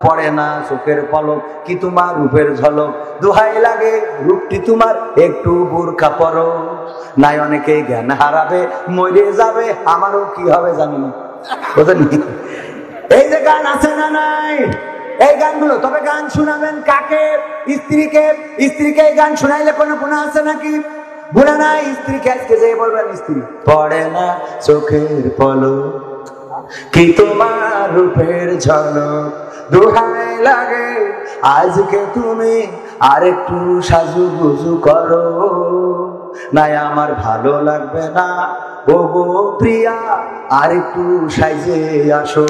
পড়ে না চোখের পলক, কি তোমার রূপের ঝলক, দোহাই লাগে রূপটি তোমার, একটু বোরকা পরো, নাই অনেকে জ্ঞান হারাবে, মরে যাবে, আমারও কি হবে জানি না। এই যে গান আছে না নাই, এই গানগুলো, তবে গান শোনাবেন কাকে? স্ত্রীকে। স্ত্রীকে এই গান শোনাইলে কোনো গুনাহ আছে নাকি? গুনাহ নাই। স্ত্রীকে আজকে যে বলবেন, স্ত্রী পড়ে না চোখের পলক, কি তোমার রূপের ঝলক, দোহাই লাগে আজকে তুমি আরেকটু সাজুগুজু করো, নাই আমার ভালো লাগবে না, ও গো প্রিয়া আরেকটু সাইজে আসো।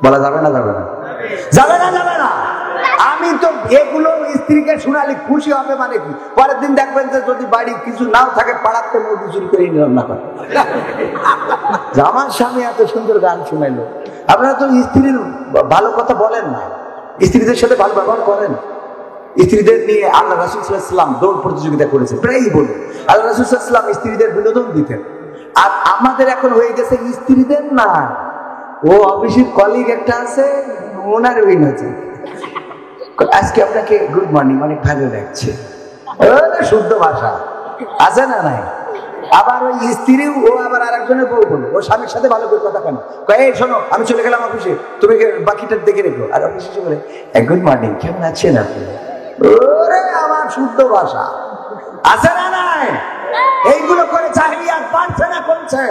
বলা যাবে না? যাবে না? যাবে না? যাবে না? আমি তো এগুলো স্ত্রীকে শোনালে খুশি হবে মানে কি, পরের দিন দেখবেন যে যদি বাড়ি কিছু নাও থাকে, পাড়াতে মুরগি চুরি করে রান্না করে। আমার স্বামী এত সুন্দর গান শোনাইলো। আপনারা তো স্ত্রীর ভালো কথা বলেন না, স্ত্রীদের সাথে ভালো ব্যবহার করেন। স্ত্রীদের নিয়ে আল্লাহ রাসূল সাল্লাল্লাহু আলাইহি ওয়াসাল্লাম দৌড় প্রতিযোগিতা করেছে, প্রায়ই বলে আল্লাহ রাসূল সাল্লাল্লাহু আলাইহি ওয়াসাল্লাম স্ত্রীদের বিনোদন দিতেন। আর আমাদের এখন হয়ে গেছে স্ত্রীদের না, ও অফিসের কলিগ একটা আছে, ওনার উইন আছে, আজকে আপনাকে গুড মর্নিং, অনেক ভালো লাগছে, শুদ্ধ ভাষা আছে না নাই? আবার ওই স্ত্রীও, ও আবার আরেকজনের বউ বলো, ও স্বামীর সাথে ভালো করে কথা কেন কয়, এই শোনো আমি চলে গেলাম অফিসে, তুমি বাকিটা দেখে রেখো। আর অফিসে বলে গুড মর্নিং, কেমন আছেন আপনি? ওরে আমার শুদ্ধ ভাষা আছে না নাই? এইগুলো করে জাহিলিয়াত বাড়ছে না কমছে?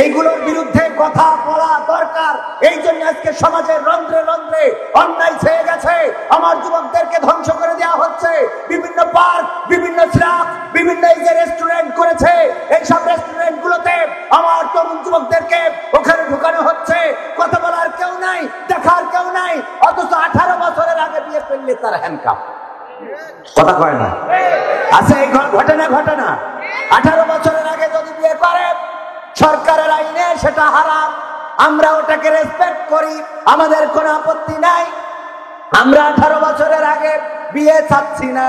এইগুলোর বিরুদ্ধে কথা বলা দরকার। এই জন্য আজকে সমাজের রন্ধ্রে রন্ধ্রে অন্যায় ছেয়ে গেছে, আমার যুবকদেরকে ধ্বংস করে দেওয়া হচ্ছে। বিভিন্ন পার্ক, বিভিন্ন স্ল্যাব, বিভিন্ন এই যে রেস্টুরেন্ট করেছে, এইসব রেস্টুরেন্ট গুলোতে আমার তরুণ যুবকদেরকে ওখানে ঢুকানো হচ্ছে। কথা বলার কেউ নাই, দেখার কেউ নাই, অথচ 18 বছরের আগে বিয়ে করলে তার হ্যান্ডকাপ। কথা কয় না? আচ্ছা, এই ঘটনা 18 বছরের আগে যদি বিয়ে করে, সরকারের আইনে সেটা হারাম, আমরা ওটাকে রেসপেক্ট করি, আমাদের কোনো আপত্তি নাই। আমরা 18 বছরের আগে বিয়ে চাচ্ছি না,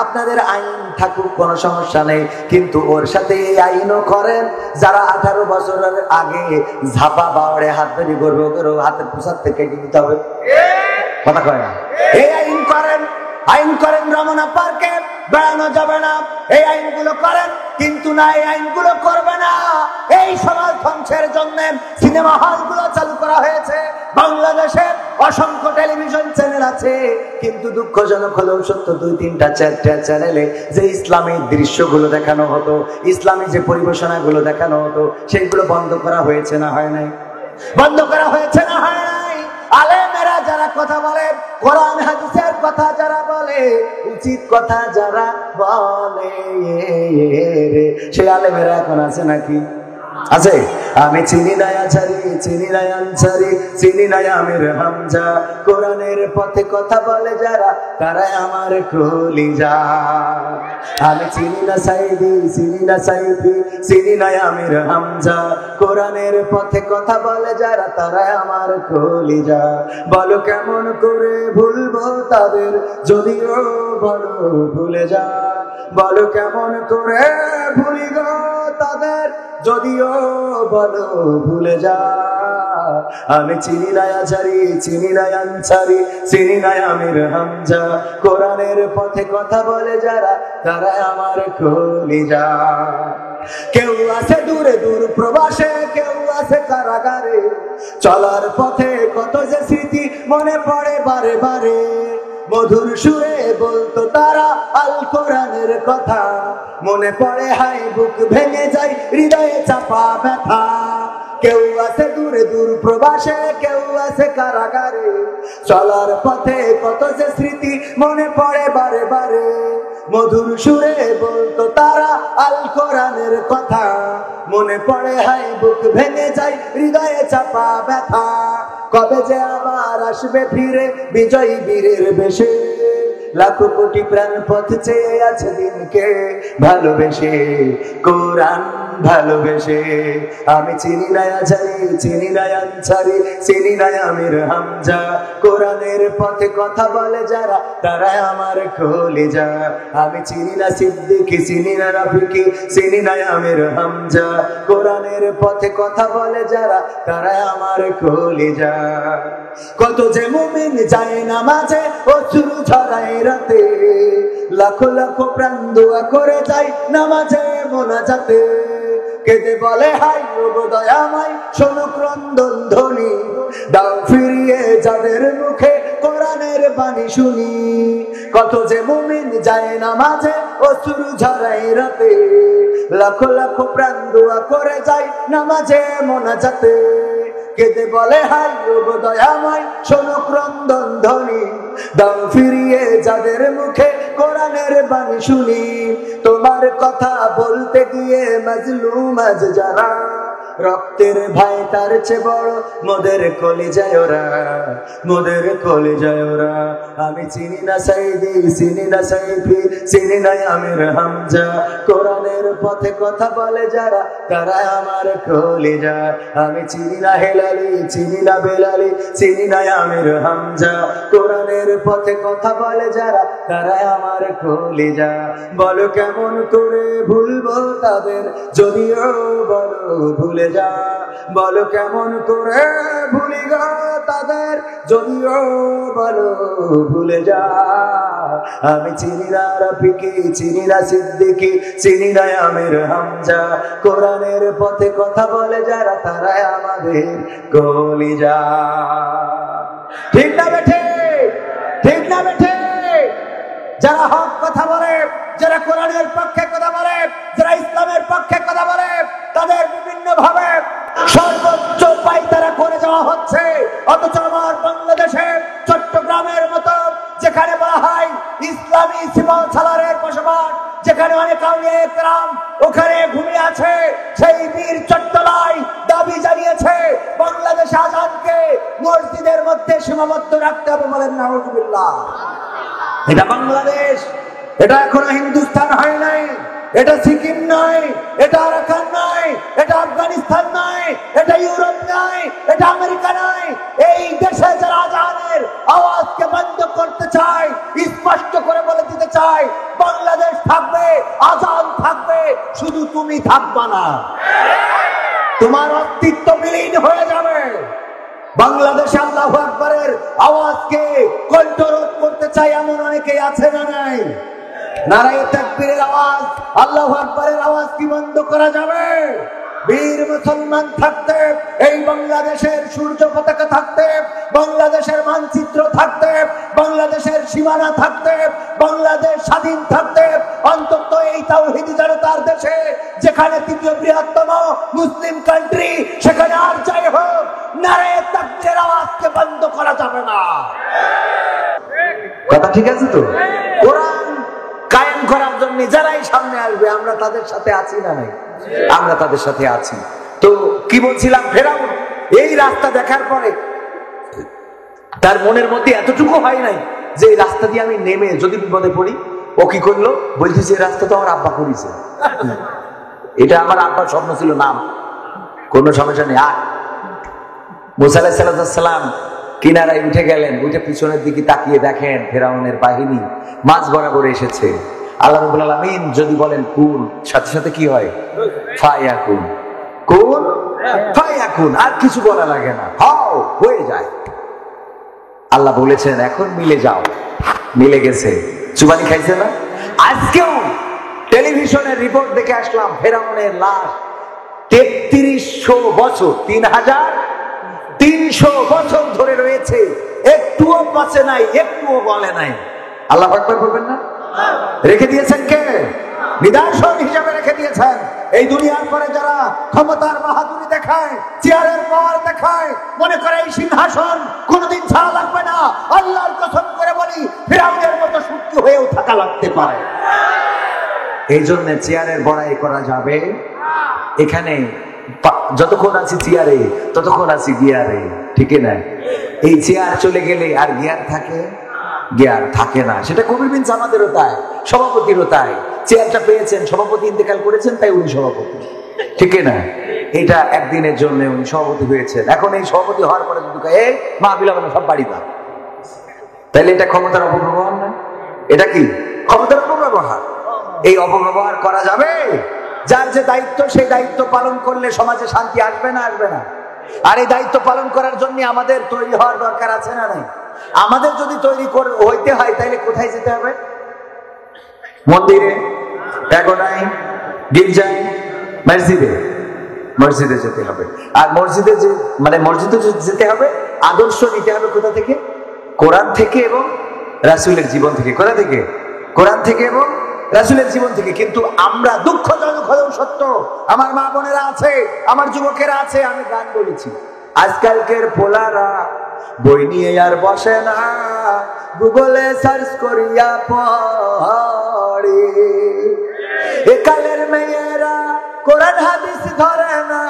আপনাদের আইন থাকুক, কোনো সমস্যা নেই, কিন্তু ওর সাথে এই আইনও করেন যারা 18 বছরের আগে ঝাপা বাওড়ে হাত ধরে করবে, ওদের হাতের পোশাক থেকে দিতে হবে। কথা কয় না? এই আইন করেন রমনা পার্কে বেড়ানো যাবে না, এই আইনগুলো করেন, কিন্তু না, এই আইনগুলো করবে না। এই সমাজ ধ্বংসের জন্য সিনেমা হলগুলো চালু করা হয়েছে। বাংলাদেশে অসংখ্য টেলিভিশন চ্যানেল আছে, কিন্তু দুঃখজনক হলেও সত্য 2-3টা 4টা চ্যানেলে যে ইসলামী দৃশ্যগুলো দেখানো হতো, ইসলামী যে পরিবেশনাগুলো দেখানো হতো, সেইগুলো বন্ধ করা হয়েছে না হয় নাই? বন্ধ করা হয়েছে না হয় নাই? আলেমেরা যারা কথা বলে, কোরআন হাদিসের কথা যারা বলে, উচিত কথা যারা বলে, সেই আলেমেরা এখন আছে নাকি? আছে? আমি চিনি না আছারি, চিনি না আনসারি, চিনি না আমির হামজা, কোরআনের পথে কথা বলে যারা, তারাই আমার কলিজা। আমি চিনি না সাইদি, চিনি না সাইফি, চিনি না আমির হামজা, কোরআনের পথে কথা বলে যারা, তারাই আমার কলিজা। বলো কেমন করে ভুলবো তাদের, যদিও বলো ভুলে যা, বলো কেমন করে ভুলি গো তাদের, যদিও বলো ভুলে যা। আমি চিনি না আছারি, চিনি না আনসারি, চিনি না আমির হামজা, কোরআনের পথে কথা বলে যারা, তারা আমার কলিজা। কেউ আছে দূরে দূর প্রবাসে, কেউ আছে কারাগারে, চলার পথে কত যে স্মৃতি মনে পড়ে বারে বারে, মধুর সুরে বলতো তারা আল কোরআনের কথা, মনে পড়ে হাই বুক ভেঙে যায়, হৃদয়ে চাপা ব্যথা। কেউ আছে দূরে দূর প্রবাসে, কেউ আছে কারাগারে, চলার পথে কত যে স্মৃতি মনে পড়ে বারে বারে, মধুর সুরে বলতো তারা আল কোরআনের কথা, মনে পড়ে হাই বুক ভেঙে যায়, হৃদয়ে চাপা ব্যথা। কবে যে আবার আসবে ফিরে বিজয়ী বীরের বেশে, লাখো কোটি প্রাণ পথ চেয়ে আছে দিনকে ভালোবেসে, কোরআন ভালোবেসে। আমি চিনি না আজারি, চিনি না আনসারি, চিনি না আমির হামজা। কোরআনের পথে কথা বলে যারা তারা আমার কলিজা। আমি চিনি না সিদ্দিকী, চিনি না রফিকি, চিনি না আমির হামজা। কোরআনের পথে কথা বলে যারা তারা আমার কলিজা। কত যে মুমিন যায় নামাজে অশ্রু ঝরায় রাতে, লাখো লাখো প্রাণ দোয়া করে যায় নামাজে মোনাজাতে। কেঁদে বলে হাই ওগো দয়াময়, শোনো ক্রন্দন ধ্বনি, দাও ফিরিয়ে যাদের মুখে কোরআনের বাণী শুনি। কত যে মুমিন যায় নামাজে অশ্রু ঝরায় রাতে, লাখো লাখো প্রাণ দোয়া করে যায় নামাজে মোনাজাতে। কেঁদে বলে হাই ওগো দয়াময়, শোনো ক্রন্দন ধ্বনি, দাও ফিরিয়ে যাদের মুখে কোরআনের বাণী শুনি। তোমার কথা বলতে গিয়ে মাজলুম আজ যারা, রক্তের ভাই তার চেয়ে বড় মোদের কলিজায় ওরা, মোদের কলিজায় ওরা। আমি চিনি না সাইদি, চিনি না সাইফি, চিনি না আমির হামজা। কোরআনের পথে কথা বলে যারা তারা আমার কলিজা। আমি চিনি না হেলালি, চিনি না বেলালি, চিনি না আমির হামজা। কোরআনের পথে কথা বলে যারা তারা আমার কলিজা। বলো কেমন করে ভুলবো তাদের, যদিও বলো ভুলে যা। বলো কেমন করে ভুলি গো তাদের, যদিও বলো ভুলে যা। আমি চিনি না রফিকি, চিনি না সিদ্দিকী, চিনি না আমির হামজা। কোরআনের পথে কথা বলে যারা তারা আমাদের কলিজা। ঠিক না বেঠে? ঠিক না বেঠে? যারা হক কথা বলে, যারা কোরআনের পক্ষে কথা বলে, যারা ইসলামের পক্ষে কথা বলে, তাদের বিভিন্ন ভাবে সর্বোচ্চ পায়তারা করে যাওয়া হচ্ছে। অথচ আমার বাংলাদেশে চট্টগ্রামের মতো যেখানে বলা হয় ইসলামী সিপাহ সালারের বসবাস, যেখানে অনেক আউলিয়া কেরাম ওখানে ঘুমিয়ে আছে, সেই বীর চট্টলায় দাবি জানিয়েছে বাংলাদেশ আজানকে মসজিদের মধ্যে সীমাবদ্ধ রাখতে হবে। বলেন নাউজুবিল্লাহ। এটা বাংলাদেশ, এটা এখনো হিন্দুস্তান হয় নাই, এটা সিকিম নয়, এটা আরাকান নয়, এটা আফগানিস্তান নয়, এটা ইউরোপ নয়, এটা আমেরিকা নয়। এই দেশে যারা আজানের আওয়াজকে বন্ধ করতে চায়, স্পষ্ট করে বলে দিতে চায় বাংলাদেশ থাকবে, আজান থাকবে, শুধু তুমি থাকবা না, তোমার অস্তিত্ব বিলীন হয়ে যাবে। বাংলাদেশে আল্লাহু আকবারের আওয়াজকে কণ্ঠরোধ করতে চায় এমন অনেকেই আছে না নাই? নারায়ে তাকবীরের আওয়াজ, আল্লাহু আকবারের আওয়াজ কি বন্ধ করা যাবে? বীর মুসলমান থাকতে, এই বাংলাদেশের সূর্য পতাকা থাকতে, বাংলাদেশের মানচিত্র থাকতে, বাংলাদেশের সীমানা থাকতে, বাংলাদেশ স্বাধীন থাকতে, অন্তত এই তাওহীদি জনতার দেশে, যেখানে তৃতীয় বৃহত্তম মুসলিম কান্ট্রি, সেখানে আর যাই হোক নারায়ে তাকবীরের আওয়াজকে বন্ধ করা যাবে না। কথা ঠিক আছে তো? কোরআন কায়েম করার জন্য যারাই সামনে আসবে আমরা তাদের সাথে আছি না নাই? আমরা তাদের সাথে আছি। তো কি বলছিলাম, ফেরাউন এই রাস্তা দেখার পরে তার মনের মধ্যে এতটুকু হয় নাই যে এই রাস্তা দিয়ে আমি নেমে যদি বিপদে পড়ি। ও কি করলো, বলতেছে এই রাস্তা তো আমার আব্বা করেছে, এটা আমার আব্বার স্বপ্ন ছিল, নাম কোন সমস্যা নেই। আর মুসা আলাইহিস সালাম কিনারায় উঠে গেলেন, উঠে পিছনের দিকে তাকিয়ে দেখেন ফেরাউনের বাহিনী মাঝ বরাবর এসেছে। আল্লাহ রাব্বুল আলামিন যদি বলেন কুন, সাথে সাথে কি হয়? ফায়াকুন। কুন ফায়াকুন, আর কিছু বলা লাগে না, হও, হয়ে যায়। আল্লাহ বলেছেন এখন মিলে যাও, মিলে গেছে। চুবানি খাইছে না? আজকেও টেলিভিশনের রিপোর্ট দেখে আসলাম, ফেরাউনের লাশ ৩৩০০ বছর, ৩৩০০ বছর ধরে রয়েছে, একটুও বাঁচে নাই, একটুও বলে নাই। আল্লাহ আকবার বলবেন না? রেখে দিয়েছেন কে? নিদর্শন হিসাবে রেখে দিয়েছেন। এই দুনিয়ার পরে যারা ক্ষমতার বাহাদুরি দেখায়, চেয়ারের পাওয়ার দেখায়, মনে করে এই সিংহাসন কোনোদিন ছাড়া লাগবে না, আল্লাহর কসম করে বলি ফিরআউনের মতো সুখী হয়েও থাকা লাগতে পারে। এই জন্য চেয়ারের বড়াই করা যাবে। এখানে যতক্ষণ আছি চেয়ারে ততক্ষণ আছি গিয়ারে, ঠিক না? এই চেয়ার চলে গেলে আর গিয়ার থাকে? গিয়ার থাকে না। সেটা কবির বিন জামাদেরও তাই, সভাপতিরও তাই। চেয়ারটা পেয়েছেন, সভাপতি ইন্তেকাল করেছেন, তাই উনি সভাপতি। ঠিক না? এটা একদিনের জন্য উনি সভাপতি হয়েছেন। এখন এই সভাপতি হওয়ার পরে যদি এই মাহফিল হবে না, সব বাড়ি দাও, তাহলে এটা ক্ষমতার অপব্যবহার না? এটা কি ক্ষমতার অপব্যবহার? এই অপব্যবহার করা যাবে? যার যে দায়িত্ব, সেই দায়িত্ব পালন করলে সমাজে শান্তি আসবে না? আসবে না? আর এই দায়িত্ব পালন করার জন্য আমাদের তৈরি হওয়ার দরকার আছে না নাই? আমাদের যদি তৈরি হইতে হয় তাহলে কোথায় যেতে হবে? মন্দিরে, প্যাগোডায়, গির্জায়, মসজিদে। মসজিদে যেতে হবে। আর মসজিদে যে মসজিদে যেতে হবে, আদর্শ নিতে হবে কোথা থেকে? কোরআন থেকে এবং রাসূলের জীবন থেকে। কোথা থেকে? কোরআন থেকে এবং রাসূলের জীবন থেকে। কিন্তু আমরা দুঃখজনক হলেও সত্য, আমার মা বোনেরা আছে, আমার যুবকেরা আছে, আমি গান বলেছি, আজকালকের পোলারা বই নিয়ে আর বসে না, গুগলে সার্চ করিয়া পড়ে। একালের মেয়েরা কোরআন হাদিস ধরে না,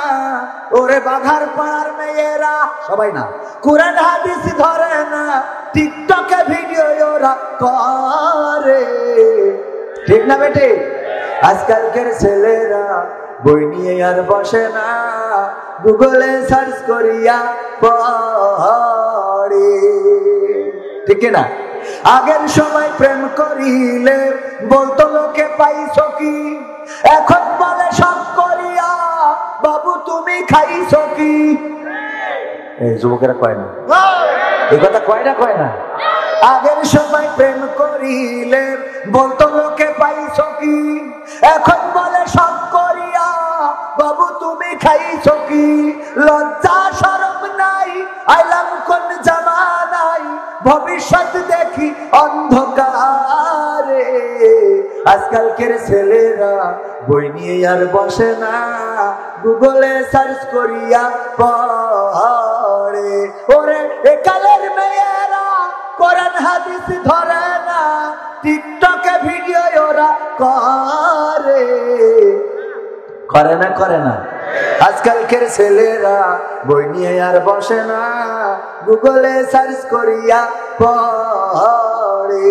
ওরে বাঘার পাড়ার মেয়েরা, সবাই না, কোরআন হাদিস ধরে না, টিকটকে ভিডিও ওরা করে। ঠিক না বেটে? আজকালকের ছেলেরা বই নিয়ে আর বসে না, গুগলে সার্চ করিয়া পড়ে। ঠিক না? আগের সময় প্রেম করিলে বলতো লোকে পাইছো কি, এখন বলে সব করিয়া বাবু তুমি খাইছো কি। এই যুবকেরা কয় না? এই কথা কয় না? কয় না? আগের সময় প্রেম করিলে বলতো লোকে পাইছো কি, এখন বলে সব করিয়া বাবু তুমি খাইছো কি। লজ্জা শরম নাই, আইলাম কোন জামানায়, ভবিষ্যৎ দেখি অন্ধকারে। আজকালকের ছেলেরা বই নিয়ে আর বসে না, গুগলে সার্চ করিয়া পড়ে। ওরে একালের মেয়েরা কোরআন হাদিস ধরে না, টিকটকে ভিডিও ওরা করে। করে না? করে না? আজকালকের ছেলেরা বই নিয়ে আর বসে না, গুগলে সার্চ করিয়া পড়ে।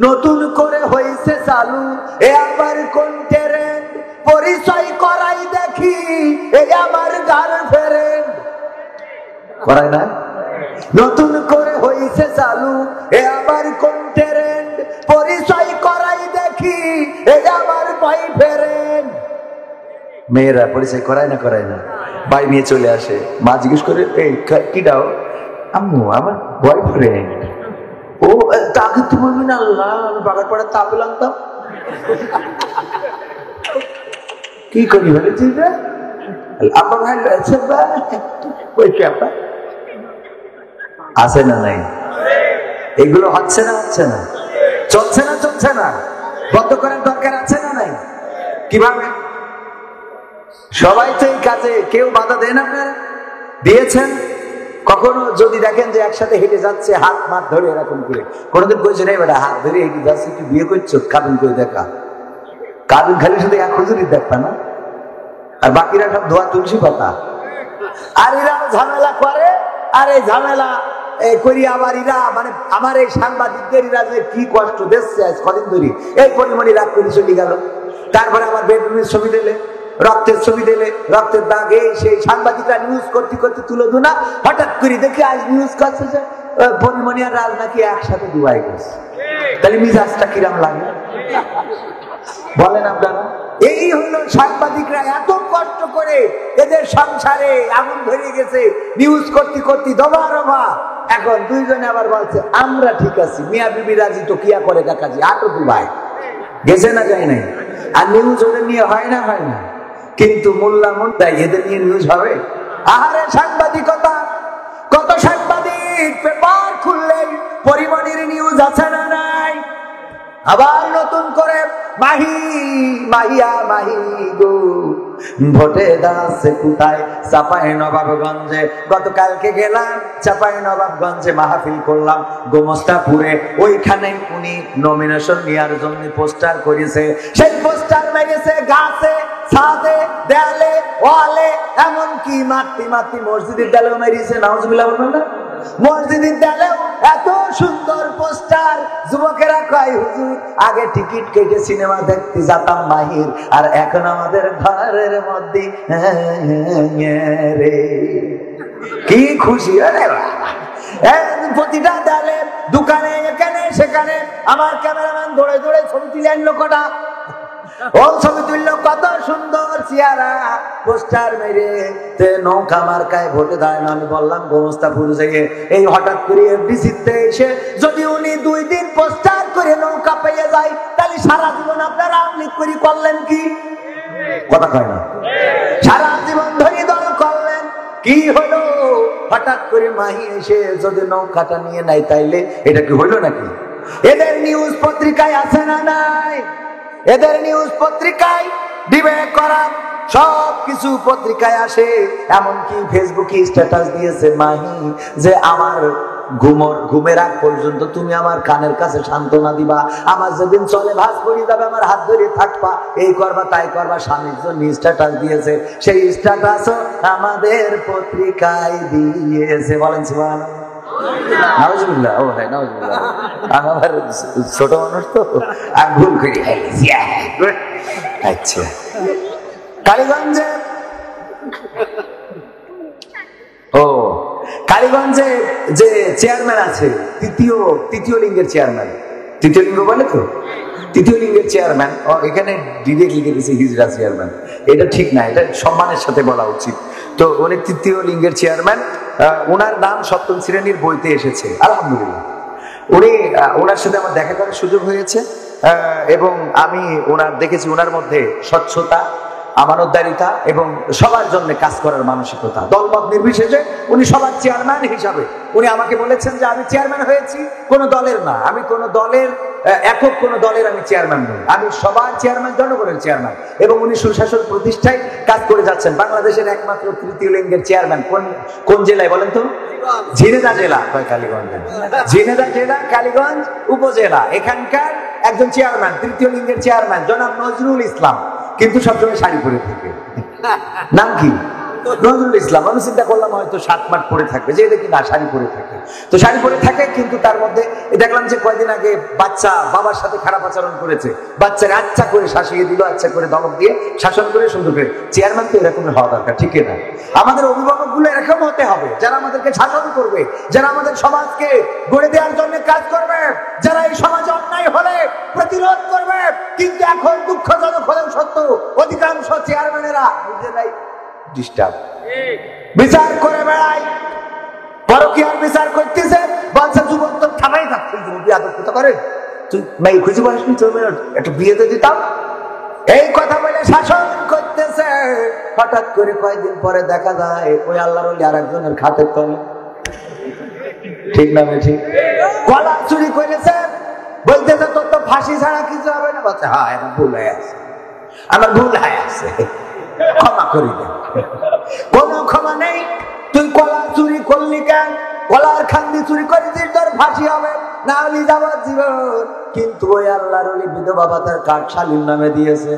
নতুন করে হইছে চালু এ আবার কোন ট্রেন্ড, পরিচয় করাই দেখি এই আমার গার্লফ্রেন্ড। করাই না? নতুন করে হইছে চালু এ আবার কোন ট্রেন্ড, পরিচয় করাই দেখি এই আমার বয়ফ্রেন্ড। মেয়েরা পরিচয় করায় না? করায় না? ভাই নিয়ে চলে আসে, মা জিজ্ঞেস করে এই কি দাও? আম্মু আমার বয়ফ্রেন্ড। ও তাকে তো বলবি না, আল্লাহ আমি বাগার পাড়া তাপেল আনতাম। কি করি বলেছিস রে? আব্বা ভাই আছে আছে না নাই? এগুলো হচ্ছে না? হচ্ছে না? চলছে না? চলছে না? বন্ধ করার দরকার আছে না নাই? কিভাবে? সবাই তো এই কাজে, কেউ বাধা দেন? আপনারা দিয়েছেন কখনো? যদি দেখেন যে একসাথে হেঁটে যাচ্ছে, হাত মাত ধরে এরকম করে, কোনোদিন কইছে নেই বেটা হাত ধরে হেঁটে যাচ্ছে, তুই বিয়ে করছো, কাবিন করে দেখা। কাবিন খালি শুধু এক হুজুরি দেখবা না, আর বাকিরা সব ধোয়া তুলসী পাতা। আর এরা ঝামেলা করে, আর এই ঝামেলা করি আবার এরা আমার এই সাংবাদিকদের এরা যে কি কষ্ট দিচ্ছে আজ কদিন ধরে, এই পরিমাণে রাগ করে চলে গেল। তারপরে আবার বেডরুমের ছবি দিলে, রক্তের ছবি দিলে, রক্তের দাগ, এই সেই সাংবাদিকরা নিউজ করতে করতে তুলে দু না, হঠাৎ করে দেখি আজ নিউজ করছে যে পরিমণি আর রাজ নাকি একসাথে দুবাই গেছে। তাহলে মিজাজটা কিরাম লাগে বলেন আপনারা? এই হলো সাংবাদিকরা এত কষ্ট করে, এদের সংসারে আগুন ধরে গেছে, নিউজ করতে করতে দবা রবা। এখন দুইজনে আবার বলছে আমরা ঠিক আছি, মিয়া বিবি রাজি তো কিয়া করে কাকাজি, আটো দুবাই গেছে না যায় নাই। আর নিউজ ওদের নিয়ে হয় না? হয় না? কিন্তু মোল্লা মোল্লা এদের নিয়ে নিউজ হবে? আহারে সাংবাদিকতা! কত সাংবাদিক পেপার খুললেই পরিমণির নিউজ আছে না নাই? আবার নতুন করে মাহি মাহিয়া মাহি গো ভোটে দাঁড়াচ্ছে কোথায়? চাপাই নবাবগঞ্জে। গতকালকে গেলাম চাপাই নবাবগঞ্জে, মাহফিল করলাম গোমস্তাপুরে। ওইখানে উনি নমিনেশন নেওয়ার জন্য পোস্টার করেছে। সেই পোস্টার মেরেছে গাছে, ছাদে, দেয়ালে, ওয়ালে, এমনকি মাটি মাটি মসজিদের দেয়ালেও মেরেছে। নাউজুবিল্লাহ বলবেন না? মসজিদের দেয়ালেও এত সুন্দর পোস্টার। যুবকেরা কয় কয় হুজুর আগে টিকিট কেটে সিনেমা দেখতে যেতাম বাহির, আর এখন আমাদের ঘরের মধ্যে রে। কি খুশি! আরে প্রতিটা দেয়ালে, দোকানে, এখানে সেখানে আমার ক্যামেরাম্যান দৌড়ে দৌড়ে ছবি তুলে আনলো কটা। ও ছবি তুললো কত সুন্দর চেহারা, পোস্টার মেরে নৌকা মার্কায় ভোটে দাঁড়ায় না। আমি বললাম গোমস্তাপুর থেকে এই হঠাৎ করে এফডিসিতে এসে যদি উনি 2 দিন পোস্টার করে নৌকা পেয়ে যায়, তাহলে সারা জীবন আপনারা আমলিক করে করলেন কি? কথা কয় না? সারা জীবন ধরে দল করলেন, কি হলো? হঠাৎ করে মাহি এসে যদি নৌকাটা নিয়ে নাই, তাইলে এটা কি হইলো নাকি? এদের নিউজ পত্রিকায় আছে না নাই? এদের নিউজ পত্রিকায় ডিবেট করা সব কিছু পত্রিকায় আসে। এমনকি ফেসবুকে স্ট্যাটাস দিয়েছে মাহি যে আমার ঘুমের আগ পর্যন্ত তুমি আমার কানের কাছে সান্ত্বনা দিবা, আমার যেদিন চলে ভাস পড়ে যাবে আমার হাত ধরে থাকবা, এই করবা তাই করবা। স্বামীর জন্য স্ট্যাটাস দিয়েছে, সেই স্ট্যাটাসও আমাদের পত্রিকায় দিয়েছে। বলেন সুবহানাল্লাহ। নাউজুবিল্লাহ। ও হ্যাঁ নাউজুবিল্লাহ, আমার ছোট মানুষ তো আমি ভুল করি। আচ্ছা, কালীগঞ্জে কালীগঞ্জে যে চেয়ারম্যান আছে, তৃতীয় লিঙ্গের চেয়ারম্যান, তৃতীয় লিঙ্গ বলে তো, তৃতীয় লিঙ্গের চেয়ারম্যান, এখানে ডিরেক্ট লিখে দিয়েছে হিজড়া চেয়ারম্যান। এটা ঠিক না, এটা সম্মানের সাথে বলা উচিত। তো উনি তৃতীয় লিঙ্গের চেয়ারম্যান, ওনার নাম সপ্তম শ্রেণীর বইতে এসেছে। আলহামদুলিল্লাহ, ওনার সাথে আমার দেখা করার সুযোগ হয়েছে এবং আমি দেখেছি ওনার মধ্যে স্বচ্ছতা, আমানতদারিতা এবং সবার জন্য কাজ করার মানসিকতা। দলমত নির্বিশেষে উনি সবার চেয়ারম্যান হিসাবে উনি আমাকে বলেছেন যে আমি চেয়ারম্যান হয়েছি কোন দলের না, আমি কোন দলের একক কোন দলের আমি চেয়ারম্যান নই, আমি সবার চেয়ারম্যান, জনগণের চেয়ারম্যান। এবং উনি সুশাসন প্রতিষ্ঠায় কাজ করে যাচ্ছেন। বাংলাদেশের একমাত্র তৃতীয় লিঙ্গের চেয়ারম্যান কোন জেলায় বলেন তো? ঝিনেদা জেলা, কালীগঞ্জ, ঝিনেদা জেলা, কালীগঞ্জ উপজেলা। এখানকার একজন চেয়ারম্যান, তৃতীয় লিঙ্গের চেয়ারম্যান জনাব নজরুল ইসলাম, কিন্তু সবসময় শাড়ি পরে থাকে। নাম কি? নজরুল ইসলাম। আমি চিন্তা করলাম হয়তো 7 মাঠ পরে থাকবে, যে দেখি না শাড়ি পরে থাকে। তো শাড়ি পরে থাকে, কিন্তু তার মধ্যে দেখলাম যে কয়েকদিন আগে বাচ্চা বাবার সাথে খারাপ আচরণ করেছে, বাচ্চারা আচ্ছা করে শাসিয়ে দিল, আচ্ছা করে ধমক দিয়ে শাসন করে সুন্দর করে। চেয়ারম্যান তো এরকম হওয়া দরকার, ঠিক না? আমাদের অভিভাবক গুলো এরকম হতে হবে, যারা আমাদেরকে শাসন করবে, যারা আমাদের সমাজকে গড়ে দেওয়ার জন্য কাজ করবে, যারা এই সমাজে অন্যায় হলে প্রতিরোধ করবে। কিন্তু এখন দুঃখজনক হলেও সত্য, অধিকাংশ চেয়ারম্যানেরা নিজেরাই ডিস্টার্ব, বিচার করে বেড়ায়, পরকীয়ার বিচার করতেছে, বলছে যুবক তো থামাই থাকছে, বিয়াদব করে তুই মেয়ে খুঁজে বসবি, তুমি একটু বিয়েতে দিতাম, এই কথা বলে শাসন করতেছে। হঠাৎ করে কয়েকদিন পরে দেখা যায় ওই আল্লাহর ওলি আর একজনের খাটের তলে, ঠিক না? ঠিক। গলা চুরি করেছে, বলতেছে তোর তো ফাঁসি ছাড়া কিছু হবে না। বলছে হ্যাঁ আমার ভুল হয়ে আছে, আমার ভুল হয়ে আছে, ক্ষমা করি দেন। কোন ক্ষমা নেই। তুই কলা চুরি করলি কেন? কলার খান্দি চুরি করেছিস, তোর ফাঁসি হবে, না হলে যাবজ্জীবন। কিন্তু ওই আল্লাহর ওলি বিধবা ভাতার কার্ড শালীর নামে দিয়েছে।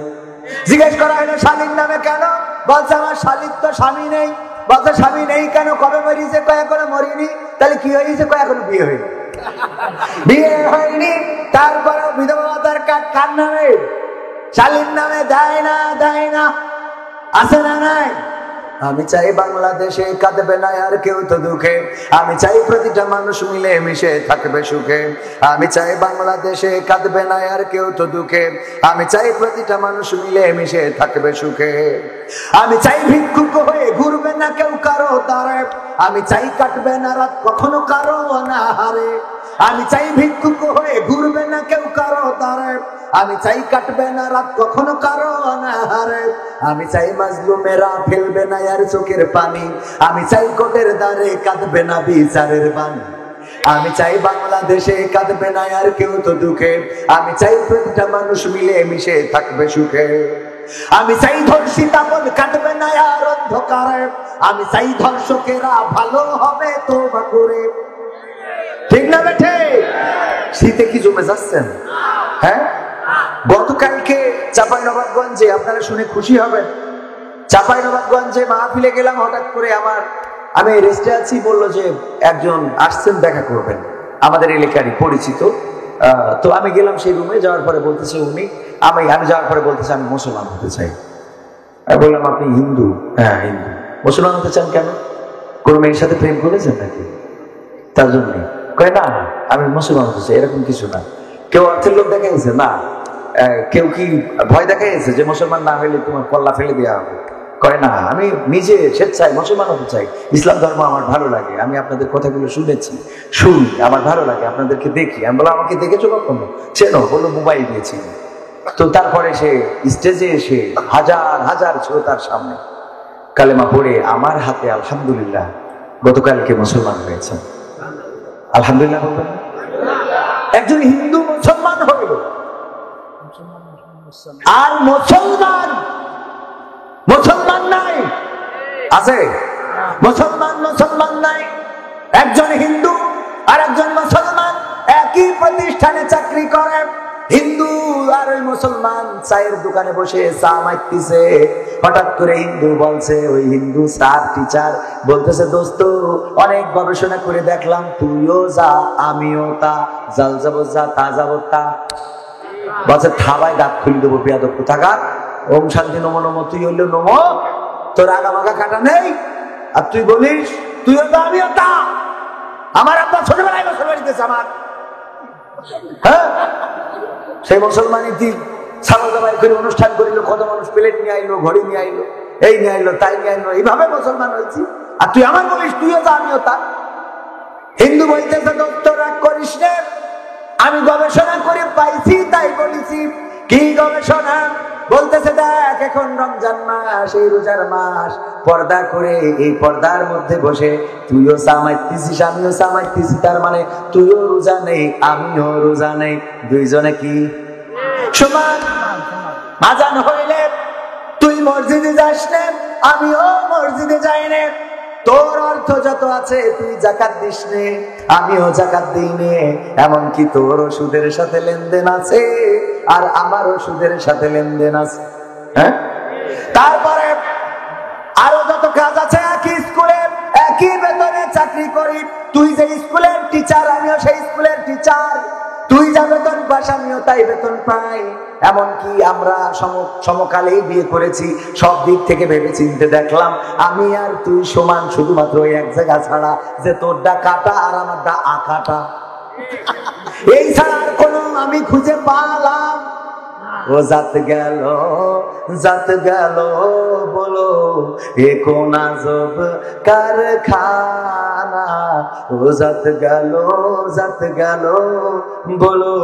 জিজ্ঞেস করা হলো শালীর নামে কেন? বলছে আমার শালীর তো স্বামী নেই। বলছে স্বামী নেই কেন? কবে মরিছে? কয় এখনো মরিনি। তাহলে কি হয়েছে? কয় এখনো বিয়ে হয়নি। বিয়ে হয়নি, তারপরেও বিধবা ভাতার কার্ড কার নামে? শালীর নামে। দেয় না, দেয় না, আছে না নাই? আমি চাই বাংলাদেশে কাঁদবে না আর কেউ তো দুঃখে, আমি চাই প্রতিটা মানুষ মিলে মিশে থাকবে সুখে। আমি চাই বাংলাদেশে কাঁদবে না আর কেউ তো দুঃখে, আমি চাই প্রতিটা মানুষ মিলে মিশে থাকবে সুখে। আমি চাই ভিক্ষুক হয়ে ঘুরবে না কেউ কারো দ্বারে, আমি চাই কাটবে না রাত কখনো কারো অনাহারে। আমি চাই ভিক্ষুক হয়ে ঘুরবে না কেউ কারো দ্বারে, আমি চাই কাটবে না রাত কখনো কারো অনাহারে। আমি চাই মাজলুমেরা ফেলবে না আর চোখের পানি, আমি চাই কোটের দ্বারে কাঁদবে না বিচারের বাণী। আমি চাই বাংলাদেশে কাঁদবে না আর কেউ তো দুঃখে, আমি চাই প্রতিটা মানুষ মিলে মিশে থাকবে সুখে। আমি চাই ধর্ষিতা বোন কাঁদবে না আর অন্ধকারে, আমি চাই ধর্ষকেরা ভালো হবে তওবা করে। ঠিক না বেঠে? শীতে কি জমে যাচ্ছেন? হ্যাঁ, গতকালকে চাঁপাইনবাবগঞ্জে, আপনারা শুনে খুশি হবেন, চাঁপাইনবাবগঞ্জে মাহফিলে গেলাম। হঠাৎ করে আমি রেস্টে আছি, বললো যে একজন আসছেন দেখা করবেন, আমাদের এলাকারই পরিচিত। তো আমি গেলাম সেই রুমে, যাওয়ার পরে বলতেছে উনি, আমি যাওয়ার পরে বলতেছে আমি মুসলমান হতে চাই। আমি বললাম আপনি হিন্দু? হ্যাঁ হিন্দু। মুসলমান হতে চান কেন? কোন মেয়ের সাথে প্রেম করেছেন নাকি? তার জন্য কয় না আমি মুসলমান হতে চাই, এরকম কিছু না। কেউ অর্থের লোক দেখা গেছে না, কেউ কি ভয় দেখা গেছে যে মুসলমান না হইলে তোমার কল্লা ফেলে দেওয়া হবে? কয় না, আমি নিজে স্বেচ্ছায় মুসলমান হতে চাই, ইসলাম ধর্ম আমার ভালো লাগে, আমি আপনাদের কথাগুলো শুনেছি, শুনি, আমার ভালো লাগে, আপনাদেরকে দেখি। আমি বললাম আমাকে দেখেছো কখনো? চেনো? বললো মোবাইল দিয়েছি। তো তারপরে সে স্টেজে এসে হাজার হাজার শ্রোতার সামনে কালেমা পড়ে আমার হাতে আলহামদুলিল্লাহ গতকালকে মুসলমান হয়েছে। আলহামদুলিল্লাহ বলবেন। একজন হিন্দু মুসলমান হইল, আর মুসলমান মুসলমান নাই আছে? মুসলমান নাই। একজন হিন্দু আর একজন মুসলমান একই প্রতিষ্ঠানে চাকরি করে। হিন্দু আর ওই মুসলমান চায়ের দোকানে বসে চা মাইতেছে। হঠাৎ করে হিন্দু বলছে, ওই হিন্দু স্যার টিচার বলতেছে, দোস্ত অনেক গবেষণা করে দেখলাম তুইও যা আমিও তা, জাল যাব যা তা যাব তা। বলছে থাবায় দাঁত খুলে দেবো বেয়াদব কোথাকার। ওম শান্তি নমো নমো, তুই হইলো নমো, তোর আগামাগা কাটা নেই। আর তুই বলিস তুইও তো আমিও তা। আমার আব্বা ছোটবেলায় মুসলমান দিতেছে আমার। হ্যাঁ, সেই মুসলমানই তুই সামাল দাবাই করে অনুষ্ঠান করিল, কত মানুষ প্লেট নিয়ে আইলো, ঘড়ি নিয়ে আইলো, এই নিয়ে আইলো, তাই নিয়ে আইলো, এইভাবে মুসলমান হয়েছি। আর তুই আমার বলিস তুইও তো আমিও তা। হিন্দু বলতেছে দোস্ত রাগ করিস রে, আমি গবেষণা করে পাইছি তাই বলেছি। কি গবেষণা? বলতেছে দেখ এখন রমজান মাস, এই রোজার মাস, পর্দা করে এই পর্দার মধ্যে বসে তুইও সামাইতেছিস আমিও সামাইতেছি, তার মানে তুইও রোজা নেই আমিও রোজা নেই, দুইজনে কি সমান। আজান হইলে তুই মসজিদে যাস না আমিও মসজিদে যাই না, তোর অর্থ যত আছে তুই যাকাত দিস নে আমিও যাকাত দিই নে, এমনকি তোর ওষুধের সাথে লেনদেন আছে আর আমার ওষুধের সাথে লেনদেন আছে। হ্যাঁ, তারপরে আরো যত কাজ আছে, একই স্কুলে একই বেতনে চাকরি করি, তুই যে স্কুলের টিচার আমিও সেই স্কুলের টিচার, তুই যা বেতন পাস আমিও তাই বেতন পাই। এমনকি আমরা সমকালেই বিয়ে করেছি, সব দিক থেকে ভেবে চিনতে দেখলাম আমি আর তুই সমান, শুধুমাত্র এক জায়গা ছাড়া যে তোরটা কাটা আর আমারটা আকাটা, এই ছাড়া আর কোনো আমি খুঁজে পালাম। ও জাত গেল বলো এ কোন আজব কারখানা, ও জাত গেল বলো।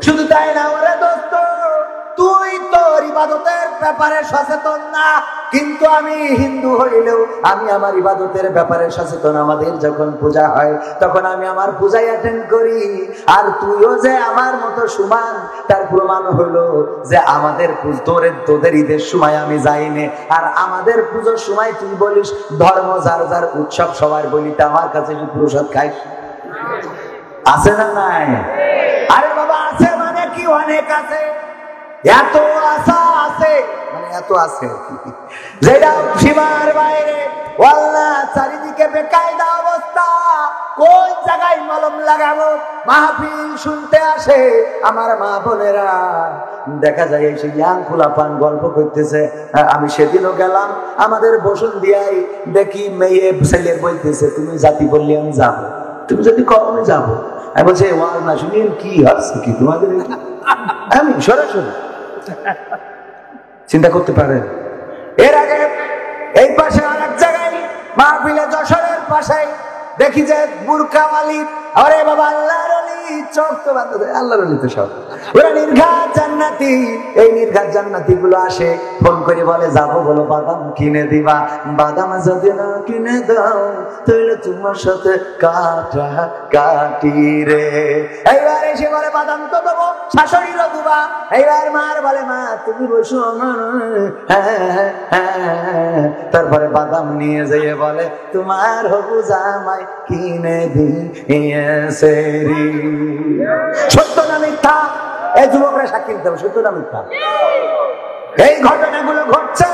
শুধু তাই না ওরে দোস্ত, তুই তোর ইবাদতের ব্যাপারে সচেতন না, কিন্তু আমি হিন্দু হইলেও আমি আমার ইবাদতের ব্যাপারে সচেতন। আমাদের যখন পূজা হয় তখন আমি আমার পূজায় অ্যাটেন্ড করি, আর তুইও যে আমার মতো সমান তার প্রমাণ হলো যে আমাদের তোদের ঈদের সময় আমি যাইনি, আর আমাদের পুজোর সময় তুই বলিস ধর্ম যার যার উৎসব সবার বলিতে আমার কাছে তুই প্রসাদ খাইস। আছে না নাই? আরে বাবা আছে মানে কি, অনেক আছে, এত আশা আছে, মানে এত আছে যেটা সীমার বাইরে। ওয়াল্লাহ চারিদিকে বেকায়দা অবস্থা, কোন জায়গায় মলম লাগাবো? মাহফিল শুনতে আসে আমার মা বোনেরা, দেখা যায় এসে ইয়াং খোলা পান গল্প করতেছে। আমি সেদিনও গেলাম আমাদের বসুন দিয়াই, দেখি মেয়ে ছেলে বলতেছে তুমি জাতি বললে আমি যাবো, তুমি যদি কখনো যাবো। আমি বলছি ওয়াজ না শুনি কি হচ্ছে কি তোমাদের, আমি সরাসরি চিন্তা করতে পারেন। এর আগে এই পাশে আর এক জায়গায় মাহফিলে যশোরের পাশে দেখি যে বুরকাওয়ালি, আরে বাবা আল্লাহর ওলি, চোখ তো বান্ধ, আল্লাহর ওলি তো সব ওরা নির্ঘাত জান্নাতি। এই নির্ঘাত জান্নাতি গুলো আসে ফোন করে বলে যাবো, বলো বাদাম কিনে দিবা, বাদাম যদি না কিনে দাও তাহলে তোমার সাথে কাটা কাটি রে। এইবার এসে বলে বাদাম তো দেবো, শাশুড়িরও দুবা। এইবার মার বলে মা তুমি বসো, তারপরে বাদাম নিয়ে যেয়ে বলে তোমার হবু জামাই কিনে দিয়েছে। সত্য না মিথ্যা? এই যুবকরা সাক্ষী দিতে হবে, সত্য না মিথ্যা? এই ঘটনাগুলো ঘটছে,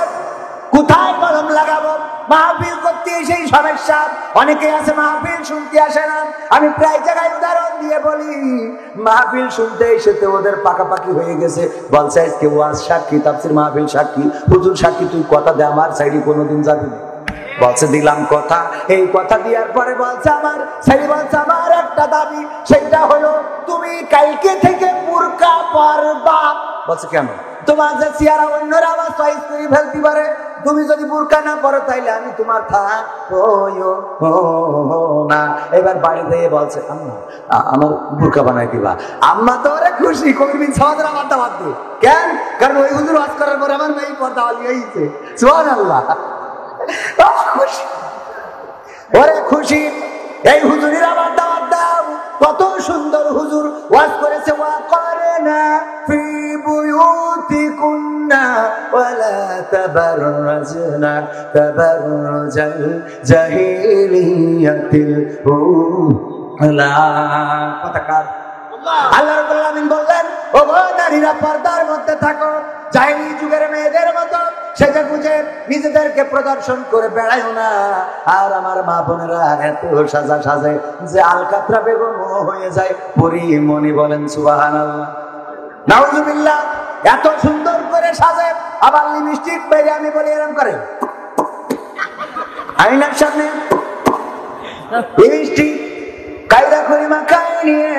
কোথায় কলম লাগাবো? মাহফিল করতে সেই সমস্যা, অনেকে আছে মাহফিল শুনতে আসে না। আমি প্রায় জায়গায় উদাহরণ দিয়ে বলি, মাহফিল শুনতে এসে তো ওদের পাকাপাকি হয়ে গেছে। বলছে আজকে ওয়াজ সাক্ষী, তাফসীর মাহফিল সাক্ষী, হুজুর সাক্ষী, তুই কথা দে আমার সাইডে কোনোদিন যাবি না। বলছে দিলাম কথা। এই কথা দেওয়ার পরে বলছে আমার ছেলে, বলছে আমার একটা দাবি, সেটা হলো তুমি কালকে থেকে বুরকা পরবা। বলছে কেন? তোমার যে চেহারা অন্যরা আবার চয়েস করে ফেলতে পারে, তুমি যদি বুরকা না পরো তাইলে আমি তোমার না। এবার বাড়িতে বলছে আম্মা আমার বুরকা বানাই দিবা। আম্মা তো ওরে খুশি, কবির সমাজের আমার দাবাদ দে কেন? কারণ ওই হুজুর ওয়াজ করার পরে আমার মেয়ে পর্দা হয়েছে। সুবহানাল্লাহ, খুশি, ওরে খুশি। এই হুজুরের আবার দাওয়াত দাও। কত সুন্দর হুজুর ওয়াজ করেছে, ওয়া করনা ফি বুয়ুতিকুন্না ওয়ালা তাবাররাজনা তাবাররুজাল জাহিলিয়াতিল উলা। কথাকার আল্লাহ রাব্বুল আলামিন বললেন, ও নারীরা পর্দার মধ্যে থাকো, জাহিলি যুগের মেয়েদের মতো সেজে গুজে নিজেদেরকে প্রদর্শন করে বেড়ায়ও না। আর আমার মা বোনেরা এত সাজা সাজে যে আলকাতরা বেগম হয়ে যায় পরিমণি। বলেন সুবহানাল্লাহ, নাউজুবিল্লাহ। এত সুন্দর করে সাজে, আবার লিপস্টিক মেরে আমি বলি এরকম করে আয়নার সামনে লিপস্টিক কায়দা করে মাখায় নিয়ে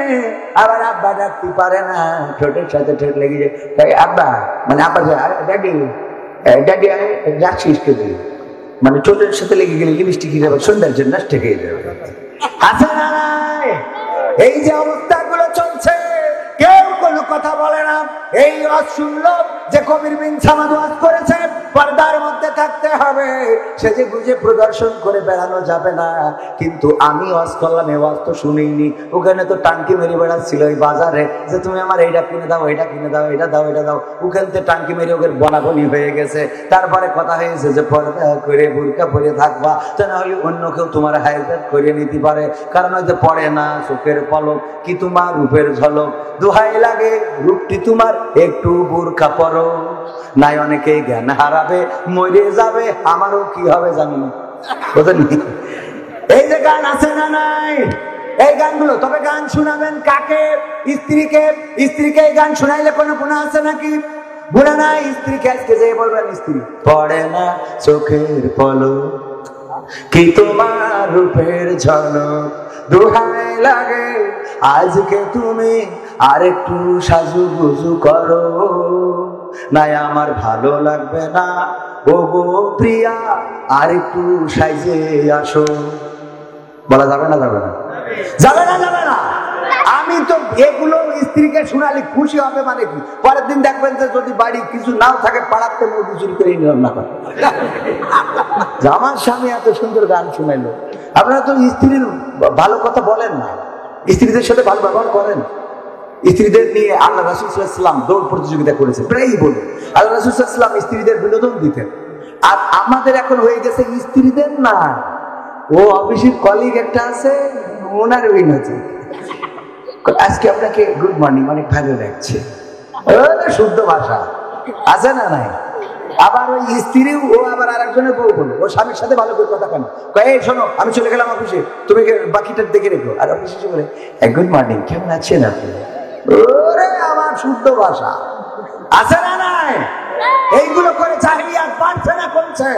আবার আব্বা ডাকতে পারে না, ঠোঁটের সাথে ঠোঁট লেগে যায়। আব্বা মানে আব্বা ড্যাডি ড্যাডি রাখছিস কে তুই, মানে ঠোঁটের সাথে লেগে গেলে লিপস্টিক সৌন্দর্য নষ্ট হয়ে যাবে। আছে না নাই? এই যে অবস্থাগুলো চলছে, কেউ কোনো কথা বলে না। এই ওয়াজ শুনলো যে কবির বিন সামাদ ওয়াজ করেছে, পর্দার মধ্যে থাকতে হবে, সেজে গুজে প্রদর্শন করে বেড়ানো যাবে না। কিন্তু আমি ওয়াজ করলাম, এই ওয়াজ তো শুনেইনি। ওখানে তো টাঙ্কি মেরে বেড়াচ্ছিল ওই বাজারে, যে তুমি আমার এইটা কিনে দাও, এটা কিনে দাও, এটা দাও, এটা দাও। ওখান থেকে টাঙ্কি মেরে ওদের বনাবনি হয়ে গেছে। তারপরে কথা হয়েছে যে পর্দা করে বুরকা পরে থাকবা, তা না হলে অন্য কেউ তোমার হায়াত করে নিতে পারে। কারণ ওই যে পড়ে না চোখের পলক কি তোমার রূপের ঝলক, দোহাই লাগে রূপটি তোমার একটু বুরকা পরো, নাই অনেকে জ্ঞান হারাবে মরে যাবে, আমারও কি হবে জানি না। এই যে গান আছে না নাই, এই গানগুলো, তবে গান শোনাবেন কাকে? স্ত্রীকে। স্ত্রীকে এই গান শোনাইলে কোনো গুনাহ আছে নাকি? গুনাহ নাই। স্ত্রীকে আজকে যে বলবেন স্ত্রী পড়ে না চোখের পলক কি তোমার রূপের ঝলক, দোহাই লাগে আজকে তুমি আরেকটু সাজুগুজু করো, নাই আমার ভালো লাগবে না ও গো প্রিয়া, আরেকটু সাইজে আসো। বলা যাবে না? যাবে না, যাবে না, যাবে না। আমি তো এগুলো স্ত্রীকে শোনালে খুশি হবে মানে কি, পরের দিন দেখবেন যে যদি বাড়ি কিছু নাও থাকে পাড়াতে মুরগি চুরি করে নিলাম না, আমার স্বামী এত সুন্দর গান শুনাইলো। আপনারা তো স্ত্রীর ভালো কথা বলেন না, স্ত্রীদের সাথে ভালো ব্যবহার করেন। স্ত্রীদের নিয়ে আল্লাহ রাসূল সাল্লাল্লাহু আলাইহি ওয়াসাল্লাম দৌড় প্রতিযোগিতা করেছেন, প্রায়ই বলি। আল্লাহ রাসূল সাল্লাল্লাহু আলাইহি ওয়াসাল্লাম স্ত্রীদের বিনোদন দিতেন। আর আমাদের এখন হয়ে গেছে স্ত্রীদের না, ও অফিসের কলিগ একটা আছে, ওনার বিনোদন। আজকে আপনাকে গুড মর্নিং, অনেক ভালো লাগছে, শুদ্ধ ভাষা আছে না নাই? আবার ওই স্ত্রীও ও আবার আর একজনের বউ বলো, ও স্বামীর সাথে ভালো করে কথা কেন কয়, এই শোনো আমি চলে গেলাম অফিসে, তুমি বাকিটা দেখে রেখো। আর অফিসে এসে বলে গুড মর্নিং, কেমন আছেন আপনি? ওরে আমার শুদ্ধ ভাষা আছে না নাই? এইগুলো করে জাহিলিয়াত বাড়ছে না কমছে?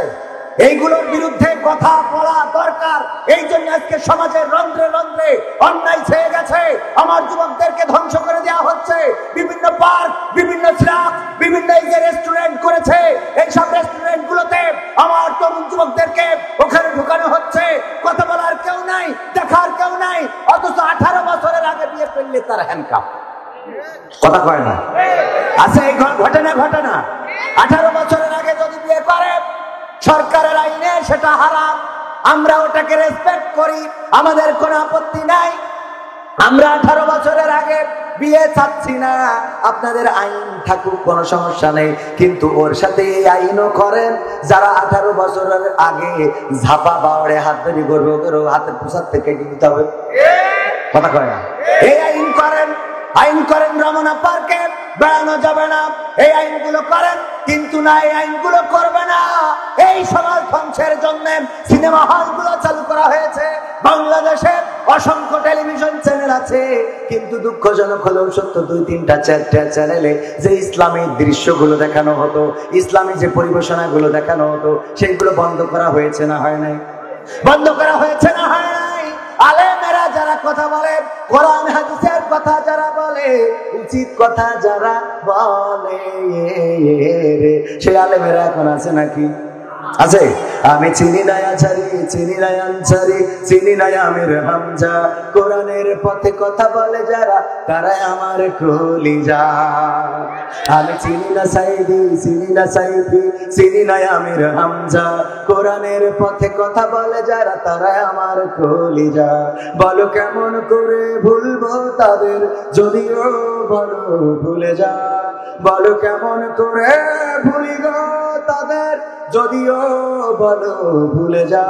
এইগুলোর বিরুদ্ধে কথা বলা দরকার। এই জন্য আজকে সমাজের রন্ধ্রে রন্ধ্রে অন্যায় ছেয়ে গেছে। আমার যুবকদেরকে ধ্বংস করে দেওয়া হচ্ছে। বিভিন্ন পার্ক, বিভিন্ন স্ল্যাব, বিভিন্ন এই যে রেস্টুরেন্ট করেছে, এইসব রেস্টুরেন্ট গুলোতে আমার তরুণ যুবকদেরকে ওখানে ঢুকানো হচ্ছে। কথা বলার কেউ নাই, দেখার কেউ নাই, অথচ 18 বছরের আগে বিয়ে করলে তার হ্যান্ডকাপ। কথা কয় না? আচ্ছা, এই ঘটনা 18 বছরের আগে যদি বিয়ে করে সরকারের আইনে সেটা হারাম, আমরা ওটাকে রেসপেক্ট করি, আমাদের কোনো আপত্তি নাই। আমরা 18 বছরের আগে বিয়ে চাচ্ছি না, আপনাদের আইন থাকুক, কোনো সমস্যা নেই। কিন্তু ওর সাথে এই আইনও করেন যারা 18 বছরের আগে ঝাপা বাওড়ে হাত ধরে করবে, ওদেরও হাতের পোশাক থেকে দিতে হবে। কথা কয় না? এই আইন করেন। আইন করেন রমনা পার্কে বেড়ানো যাবে না, এই আইনগুলো করেন, কিন্তু না এই আইনগুলো করবে না। এই সমাজ ধ্বংসের জন্য সিনেমা হলগুলো চালু করা হয়েছে। বাংলাদেশে অসংখ্য টেলিভিশন চ্যানেল আছে, কিন্তু দুঃখজনক হলেও সত্য 2-3টা 4টা চ্যানেলে যে ইসলামী দৃশ্যগুলো দেখানো হতো, ইসলামী যে পরিবেশনাগুলো দেখানো হতো, সেইগুলো বন্ধ করা হয়েছে না হয় নাই? বন্ধ করা হয়েছে না হয় নাই? আলেমেরা যারা কথা বলে, কোরআন হাদিসের কথা যারা বলে, উচিত কথা যারা বলে, সে আলেমেরা এখন আছে নাকি? আছে? আমি চিনি না আচারি, চিনি না আনসারি, চিনি না আমির হামজা, কোরআনের পথে কথা বলে যারা তারাই আমার কলিজা। আমি চিনি না সাইদি, চিনি না সাইফি, চিনি না আমির হামজা, কোরআনের পথে কথা বলে যারা তারাই আমার কলিজা। বলো কেমন করে ভুলবো তাদের, যদিও বলো ভুলে যা। বলো কেমন করে ভুলি গো তাদের, যদিও বলো ভুলে যা।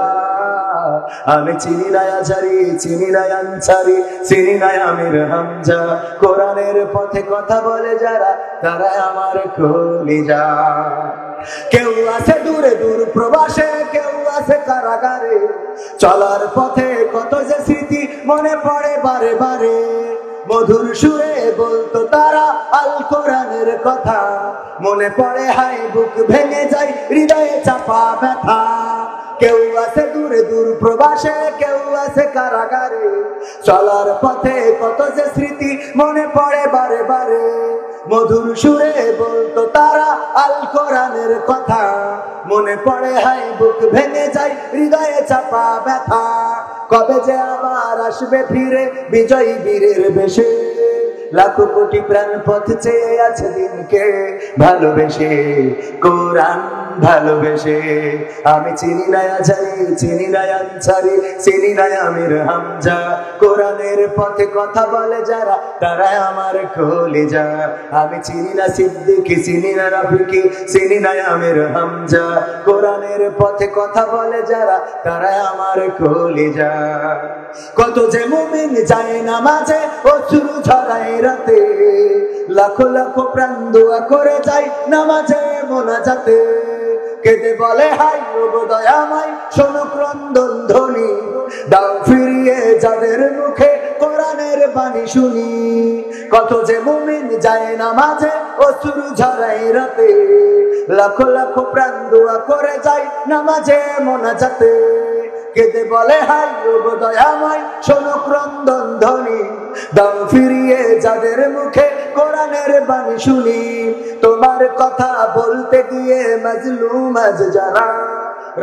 আমি চিনি না আচারি, চিনি না আনসারি, চিনি না আমির হামজা, কোরআনের পথে কথা বলে যারা তারা আমার কলিজা। কেউ আছে দূরে দূর প্রবাসে, কেউ আছে কারাগারে, চলার পথে কত যে স্মৃতি মনে পড়ে বারে বারে। মধুর সুরে বলতো তারা আল কোরআনের কথা, মনে পড়ে হাই বুক ভেঙে যায়, হৃদয়ে চাপা ব্যথা। কেউ আছে দূরে দূর প্রবাসে, কেউ আছে কারাগারে, চলার পথে কত যে স্মৃতি মনে পড়ে বারে বারে। মধুর সুরে বলতো তারা আল কোরআনের কথা, মনে পড়ে হাই বুক ভেঙে যায়, হৃদয়ে চাপা ব্যথা। কবে যে আবার আসবে ফিরে বিজয়ী বীরের বেশে, লাখো কোটি প্রাণ পথ চেয়ে আছে দিনকে ভালোবেসে, কোরআন ভালোবেসে। আমি চিনি না আচারি, চিনি না আনসারি, চিনি না আমির হামজা, কোরআনের পথে কথা বলে যারা তারা আমার কলিজা। আমি চিনি না সিদ্দিকি, চিনি না রাফিকি, চিনি না আমির হামজা, কোরআনের পথে কথা বলে যারা তারা আমার কলিজা। কত যে মুমিন যায় নামাজে অশ্রু ঝরায় রাতে, লাখো লাখো প্রাণ দোয়া করে যায় নামাজে মোনাজাতে। কেঁদে বলে হাই ওগো দয়াময়, শোনো ক্রন্দন ধ্বনি, দাও ফিরিয়ে যাদের মুখে কোরআনের বাণী শুনি। কত যে মুমিন যায় নামাজে অশ্রু ঝরায় রাতে, লাখো লাখো প্রাণ দোয়া করে যায় নামাজে মোনাজাতে। কেঁদে বলে হাই ওগো দয়াময়, শোনো ক্রন্দন ধ্বনি, দাও ফিরিয়ে যাদের মুখে কোরআনের বাণী শুনি। তোমার কথা বলতে গিয়ে মাজলুম আজ যারা,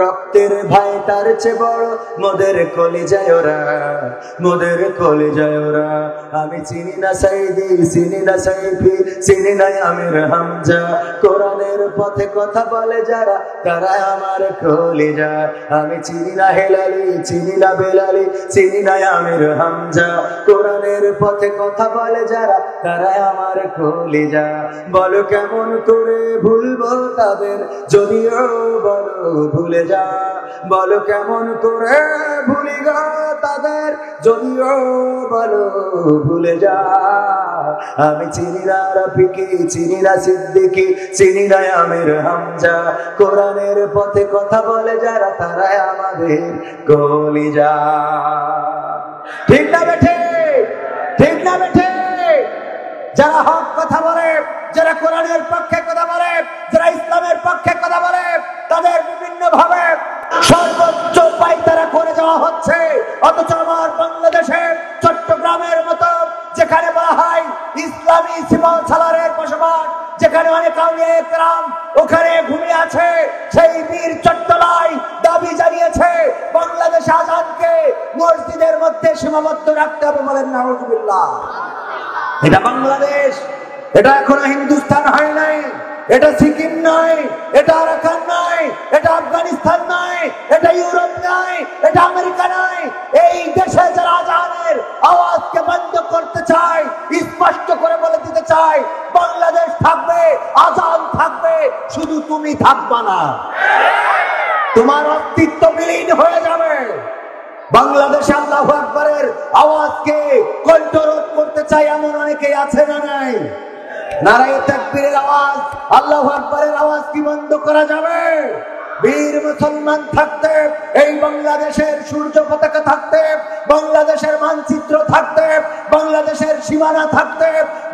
রক্তের ভাই তার চেয়ে বড় মোদের কলিজায় ওরা, মোদের কলিজায় ওরা। আমি চিনি না সাইদি, চিনি না সাইফি, চিনি না আমির হামজা, কোরআনের পথে কথা বলে যারা তারা আমার কলিজা। আমি চিনি না হেলালি, চিনি না বেলালি, চিনি না আমির হামজা, কোরআনের পথে কথা বলে যারা তারা আমার কলিজা। বলো কেমন করে ভুলবো তাদের, যদিও বলো ভুলে যা। বলো কেমন করে ভুলি গো তাদের, যদিও বলো ভুলে যা। আমি চিনি না রাফিকি, চিনি না সিদ্দিকি, চিনি না আমির হামজা, কোরআনের পথে কথা বলে যারা তারা আমাদের কলিজা। ঠিক না বেঠে? ঠিক না বেঠে? যারা হক কথা বলে, যারা কোরআনের পক্ষে কথা বলে, যারা ইসলামের পক্ষে কথা বলে, তাদের বিভিন্ন ভাবে সর্বোচ্চ পায়তারা করে যাওয়া হচ্ছে। অথচ আমার বাংলাদেশে চট্টগ্রামের মতো যেখানে বলা হয় ইসলামী সিপাহ সালারের বসবাস, যেখানে অনেক আউলিয়া কেরাম ওখানে ঘুমিয়ে আছে, সেই বীর চট্টলায় দাবি জানিয়েছে বাংলাদেশ আজানকে মসজিদের মধ্যে সীমাবদ্ধ রাখতে হবে। বলেন নাউজুবিল্লাহ। এটা বাংলাদেশ, এটা এখনো হিন্দুস্তান হয় নাই, এটা সিকিম নয়, এটা আরাকান নয়, এটা আফগানিস্তান নয়, এটা ইউরোপ নয়, এটা আমেরিকা নয়। এই দেশে যারা আজানের আওয়াজকে বন্ধ করতে চায়, স্পষ্ট করে বলে দিতে চায় বাংলাদেশ থাকবে, আজান থাকবে, শুধু তুমি থাকবা না, তোমার অস্তিত্ব বিলীন হয়ে যাবে। বাংলাদেশে আল্লাহু আকবারের আওয়াজকে কণ্ঠরোধ করতে চাই এমন অনেকেই আছে না নাই? নারায়ে তাকবীরের আওয়াজ, আল্লাহু আকবারের আওয়াজ কি বন্ধ করা যাবে? বীর মুসলমান থাকতে, এই বাংলাদেশের সূর্য পতাকা থাকতে, বাংলাদেশের মানচিত্র থাকতে, বাংলাদেশের সীমানা থাকতে,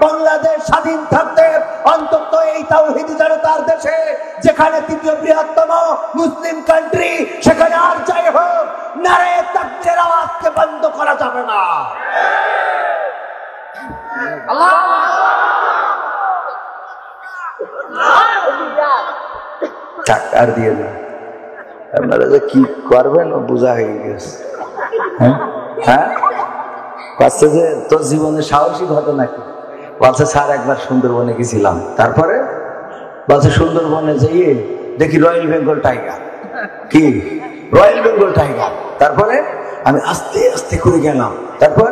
বাংলাদেশ স্বাধীন থাকতে, অন্তত এই তাওহীদি জনতার দেশে, যেখানে তৃতীয় বৃহত্তম মুসলিম কান্ট্রি, সেখানে আর যাই হোক, নারায়ে তাকবীরের আওয়াজকে বন্ধ করা যাবে না। আল্লাহ আর দিয়ে না, আপনারা যে কি করবেন বোঝা হয়ে গেছে। হ্যাঁ, বলছে যে তোর জীবনে সাহসী ঘটনা কি? বলছে স্যার একবার সুন্দরবনে গেছিলাম, তারপরে বলছে সুন্দরবনে যেয়ে দেখি রয়্যাল বেঙ্গল টাইগার। কি রয়্যাল বেঙ্গল টাইগার? তারপরে আমি আস্তে আস্তে করে গেলাম, তারপর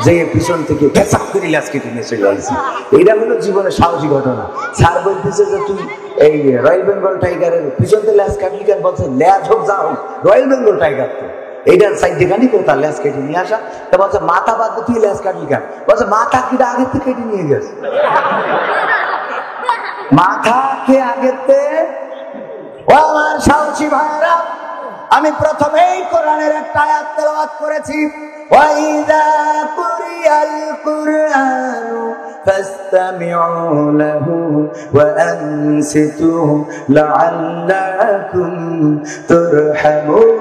যে পিছন থেকে পেঁচাপ করে ল্যাস কেটে নিয়ে চলে আসছি। এইটা হলো জীবনের সাহসী ঘটনা। স্যার বলতেছে যে তুই এই রয়্যাল বেঙ্গল টাইগারের পিছন থেকে ল্যাস কাটলি কেন? বলছে ল্যাস হোক যা হোক, রয়্যাল বেঙ্গল টাইগার তো এইটার সাইড দেখানি করে তার ল্যাস কেটে নিয়ে আসা। তা বলছে মাথা বাদ তুই ল্যাস কাটলি কেন? বলছে মাথা কিটা আগের থেকে কেটে নিয়ে গেছে। মাথাকে আগের থেকে। ও আমার সাহসী ভাইরা, আমি প্রথমেই কোরআনের একটা আয়াত তেলাওয়াত করেছি, ওয়াইযা কুরিয়াল কুরআনু ফাসতামিউ লাহু ওয়া আনসিতু লাআল্লাকুম তুরহামুন।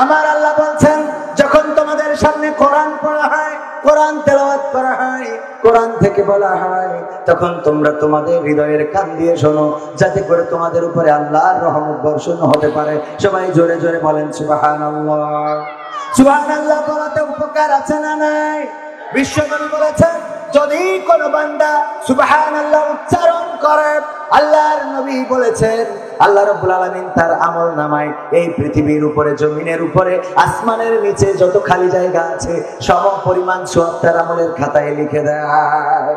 আমার আল্লাহ বলছেন, যখন তোমাদের সামনে কোরআন পড়া হয়, কোরআন তেলাওয়াত করা হয়, কোরআন থেকে বলা হয়, তখন তোমরা তোমাদের হৃদয়ের কান দিয়ে শোনো, যাতে করে তোমাদের উপরে আল্লাহর রহমত বর্ষণ হতে পারে। সবাই জোরে জোরে বলেন সুবহানাল্লাহ। সুবহানাল্লাহ বলাতে উপকার আছে না নাই? বিশ্বনবী বলেছেন, যদি কোন বান্দা সুবহানাল্লাহ উচ্চারণ করে, আল্লাহর নবী বলেছেন আল্লাহ রাব্বুল আলামিন তার আমল নামায় এই পৃথিবীর উপরে, জমিনের উপরে, আসমানের নিচে যত খালি জায়গা আছে সম পরিমাণ সওয়াব তার আমলের খাতায় লিখে দেয়।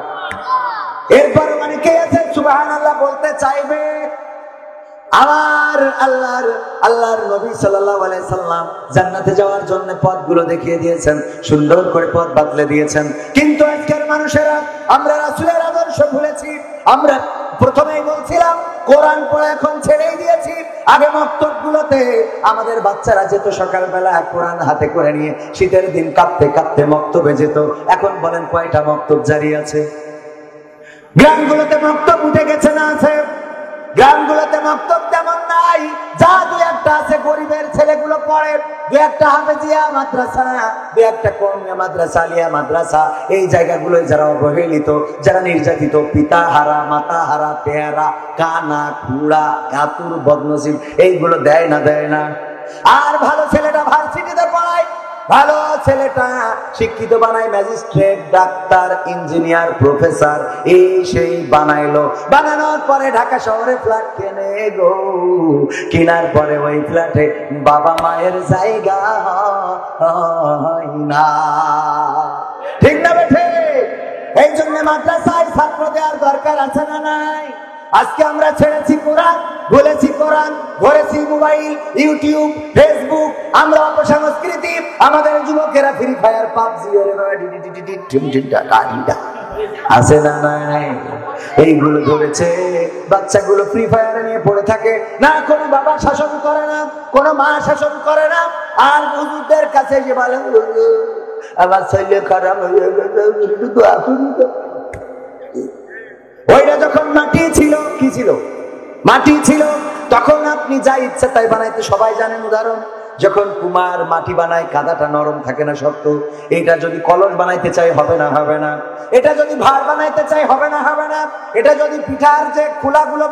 এরপর মানে কে আছে সুবহানাল্লাহ বলতে চাইবে? আমার আল্লাহর নবী সাল্লাল্লাহু আলাইহি সাল্লাম জান্নাতে যাওয়ার জন্য পথগুলো দেখিয়ে দিয়েছেন, সুন্দর করে পথ বাতলে দিয়েছেন। কিন্তু আজকের মানুষেরা আমরা রাসূলের আদর্শ ভুলেছি। আমরা প্রথমেই বলছিলাম কোরআন পড়া এখন ছেড়েই দিয়েছি। আগে মক্তবগুলোতে আমাদের বাচ্চারা যেত সকালবেলা কোরআন হাতে করে নিয়ে, শীতের দিন কাঁপতে কাঁপতে মক্তবে যেত। এখন বলেন কয়টা মক্তব জারি আছে? গ্রামগুলোতে মক্তব উঠে গেছে না আছে? গ্রামগুলোতে মক্তব তেমন নাই, যা দু একটা আছে গরিবের ছেলেগুলো পড়ে, দু একটা হাফেজিয়া মাদ্রাসা, দু একটা কওমিয়া মাদ্রাসা, আলিয়া মাদ্রাসা। এই জায়গাগুলোয় যারা অবহেলিত, যারা নির্যাতিত, পিতা হারা, মাতা হারা, পেয়ারা, কানা, খুড়া, কাতুর, বদনসিব, এইগুলো দেয় না। আর ভালো ছেলেটা ভার্সিটিতে পড়ায়, ভালো ছেলেটা শিক্ষিত বানায়, ম্যাজিস্ট্রেট, ডাক্তার, ইঞ্জিনিয়ার, প্রফেসর, এই সেই বানাইলো। বানানোর পরে ঢাকা শহরে ফ্ল্যাট কেনে গো, কেনার পরে ওই ফ্ল্যাটে বাবা মায়ের জায়গা হয় না। ঠিক না বেঠে? এই জন্য মাদ্রাসায় ছাত্র দেওয়ার দরকার আছে না নাই? আজকে আমরা ছেড়েছি কোরআন, বলেছি কোরআন, ধরেছি মোবাইল, ইউটিউব, ফেসবুক, আমরা অপসংস্কৃতি। আমাদের যুবকেরা ফ্রি ফায়ার, পাবজি আছে না নাই? এইগুলো ধরেছে, বাচ্চাগুলো ফ্রি ফায়ার নিয়ে পড়ে থাকে। না কোনো বাবা শাসন করে না, কোনো মা শাসন করে না। আর হুজুরদের কাছে যে বলে আমার ছেলে খারাপ হয়ে গেছে, ওইটা যখন মাটি ছিল, কি ছিল? মাটি ছিল। তখন আপনি যা ইচ্ছা তাই বানাইতে সবাই জানেন। উদাহরণ, যখন কুমার মাটি বানায়, কাদাটা নরম থাকে না, শক্ত। এটা যদি কলস বানাইতে চাই হবে না। এটা যদি ভার বানাইতে চাই হবে না। এটা যদি পিঠার যে খোলাগুলো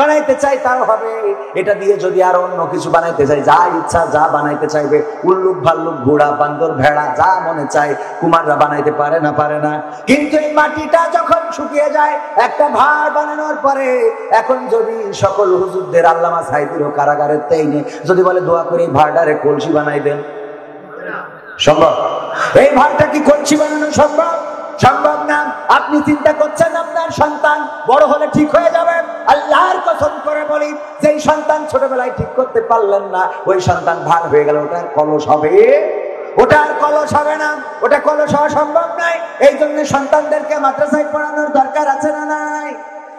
বানাইতে চাই তাও হবে। এটা দিয়ে যদি আর অন্য কিছু বানাইতে চাই, যা ইচ্ছা যা বানাইতে চাইবে, উল্লুক ভাল্লুক, ঘোড়া, বান্দর, ভেড়া, যা মনে চায় কুমাররা বানাইতে পারে না। কিন্তু এই মাটিটা যখন শুকিয়ে যায়, একটা ভার বানানোর পরে, এখন যদি সকল হুজুরদের, আল্লামা সাইদিরও কারাগারের তেইনে যদি বলে দোয়া করে ভাড়ারে কলসি বানাই দেন, সম্ভব? এই ভাড়টা কি কলসি বানানো সম্ভব না। আপনি চিন্তা করছেন আপনার সন্তান বড় হলে ঠিক হয়ে যাবে? আল্লাহর কসম করে বলি, যেই সন্তান ছোটবেলায় ঠিক করতে পারলেন না, ওই সন্তান ভার হয়ে গেল, ওটা কলস হবে ওটা আর কলস হবে না, ওটা কলস হওয়া সম্ভব নয়। এই জন্য সন্তানদেরকে মাদ্রাসায় পড়ানোর দরকার আছে না নাই?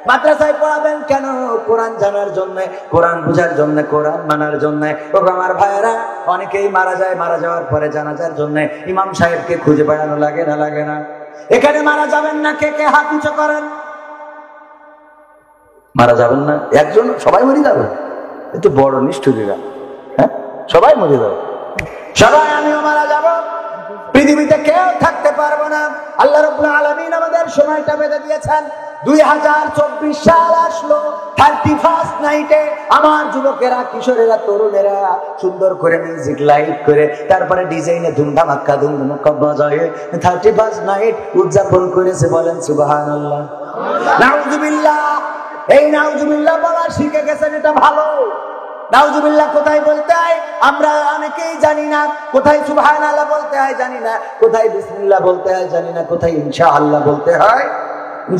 মাদ্রাসায় পড়াবেন কেন? কোরআন জানার জন্য, কোরআন বুঝার জন্য, কোরআন মানার জন্য। ও আমার ভাইয়েরা, অনেকেই মারা যায়, মারা যাওয়ার পরে জানাজার জন্য ইমাম সাহেবকে খুঁজে বেড়ানো লাগে না লাগে না? এখানে মারা যাবেন না, কে কে হাত উঁচু করেন? মারা যাবেন না একজন, সবাই মরে যাবে? একটু বড় নিষ্ঠুরীরা, হ্যাঁ সবাই মরে যাবে, সবাই আমিও মারা যাব, পৃথিবীতে কেউ থাকতে পারবো না। আল্লাহ রাব্বুল আলামিন আমাদের সময়টা বেঁধে দিয়েছেন। 2024 সাল আসলো, 31st নাইটে আমার যুবকেরা, কিশোরেরা, তরুণেরা সুন্দর করে মিউজিক লাইট করে, তারপরে ডিজাইনে ধুমধামাক্কা ধুমধামাক্কা বাজায়ে 31st নাইট উদযাপন করেছে। বলেন সুবহানাল্লাহ, নাউজুবিল্লাহ। এই নাউজুবিল্লাহ বলা শিখে গেছেন, এটা ভালো। নাউজুবিল্লাহ কোথায় বলতে হয় আমরা অনেকেই জানি না, কোথায় সুবহানাল্লাহ বলতে হয় জানি না, কোথায় বিসমিল্লাহ বলতে হয় জানি না, কোথায় ইনশাআল্লাহ বলতে হয়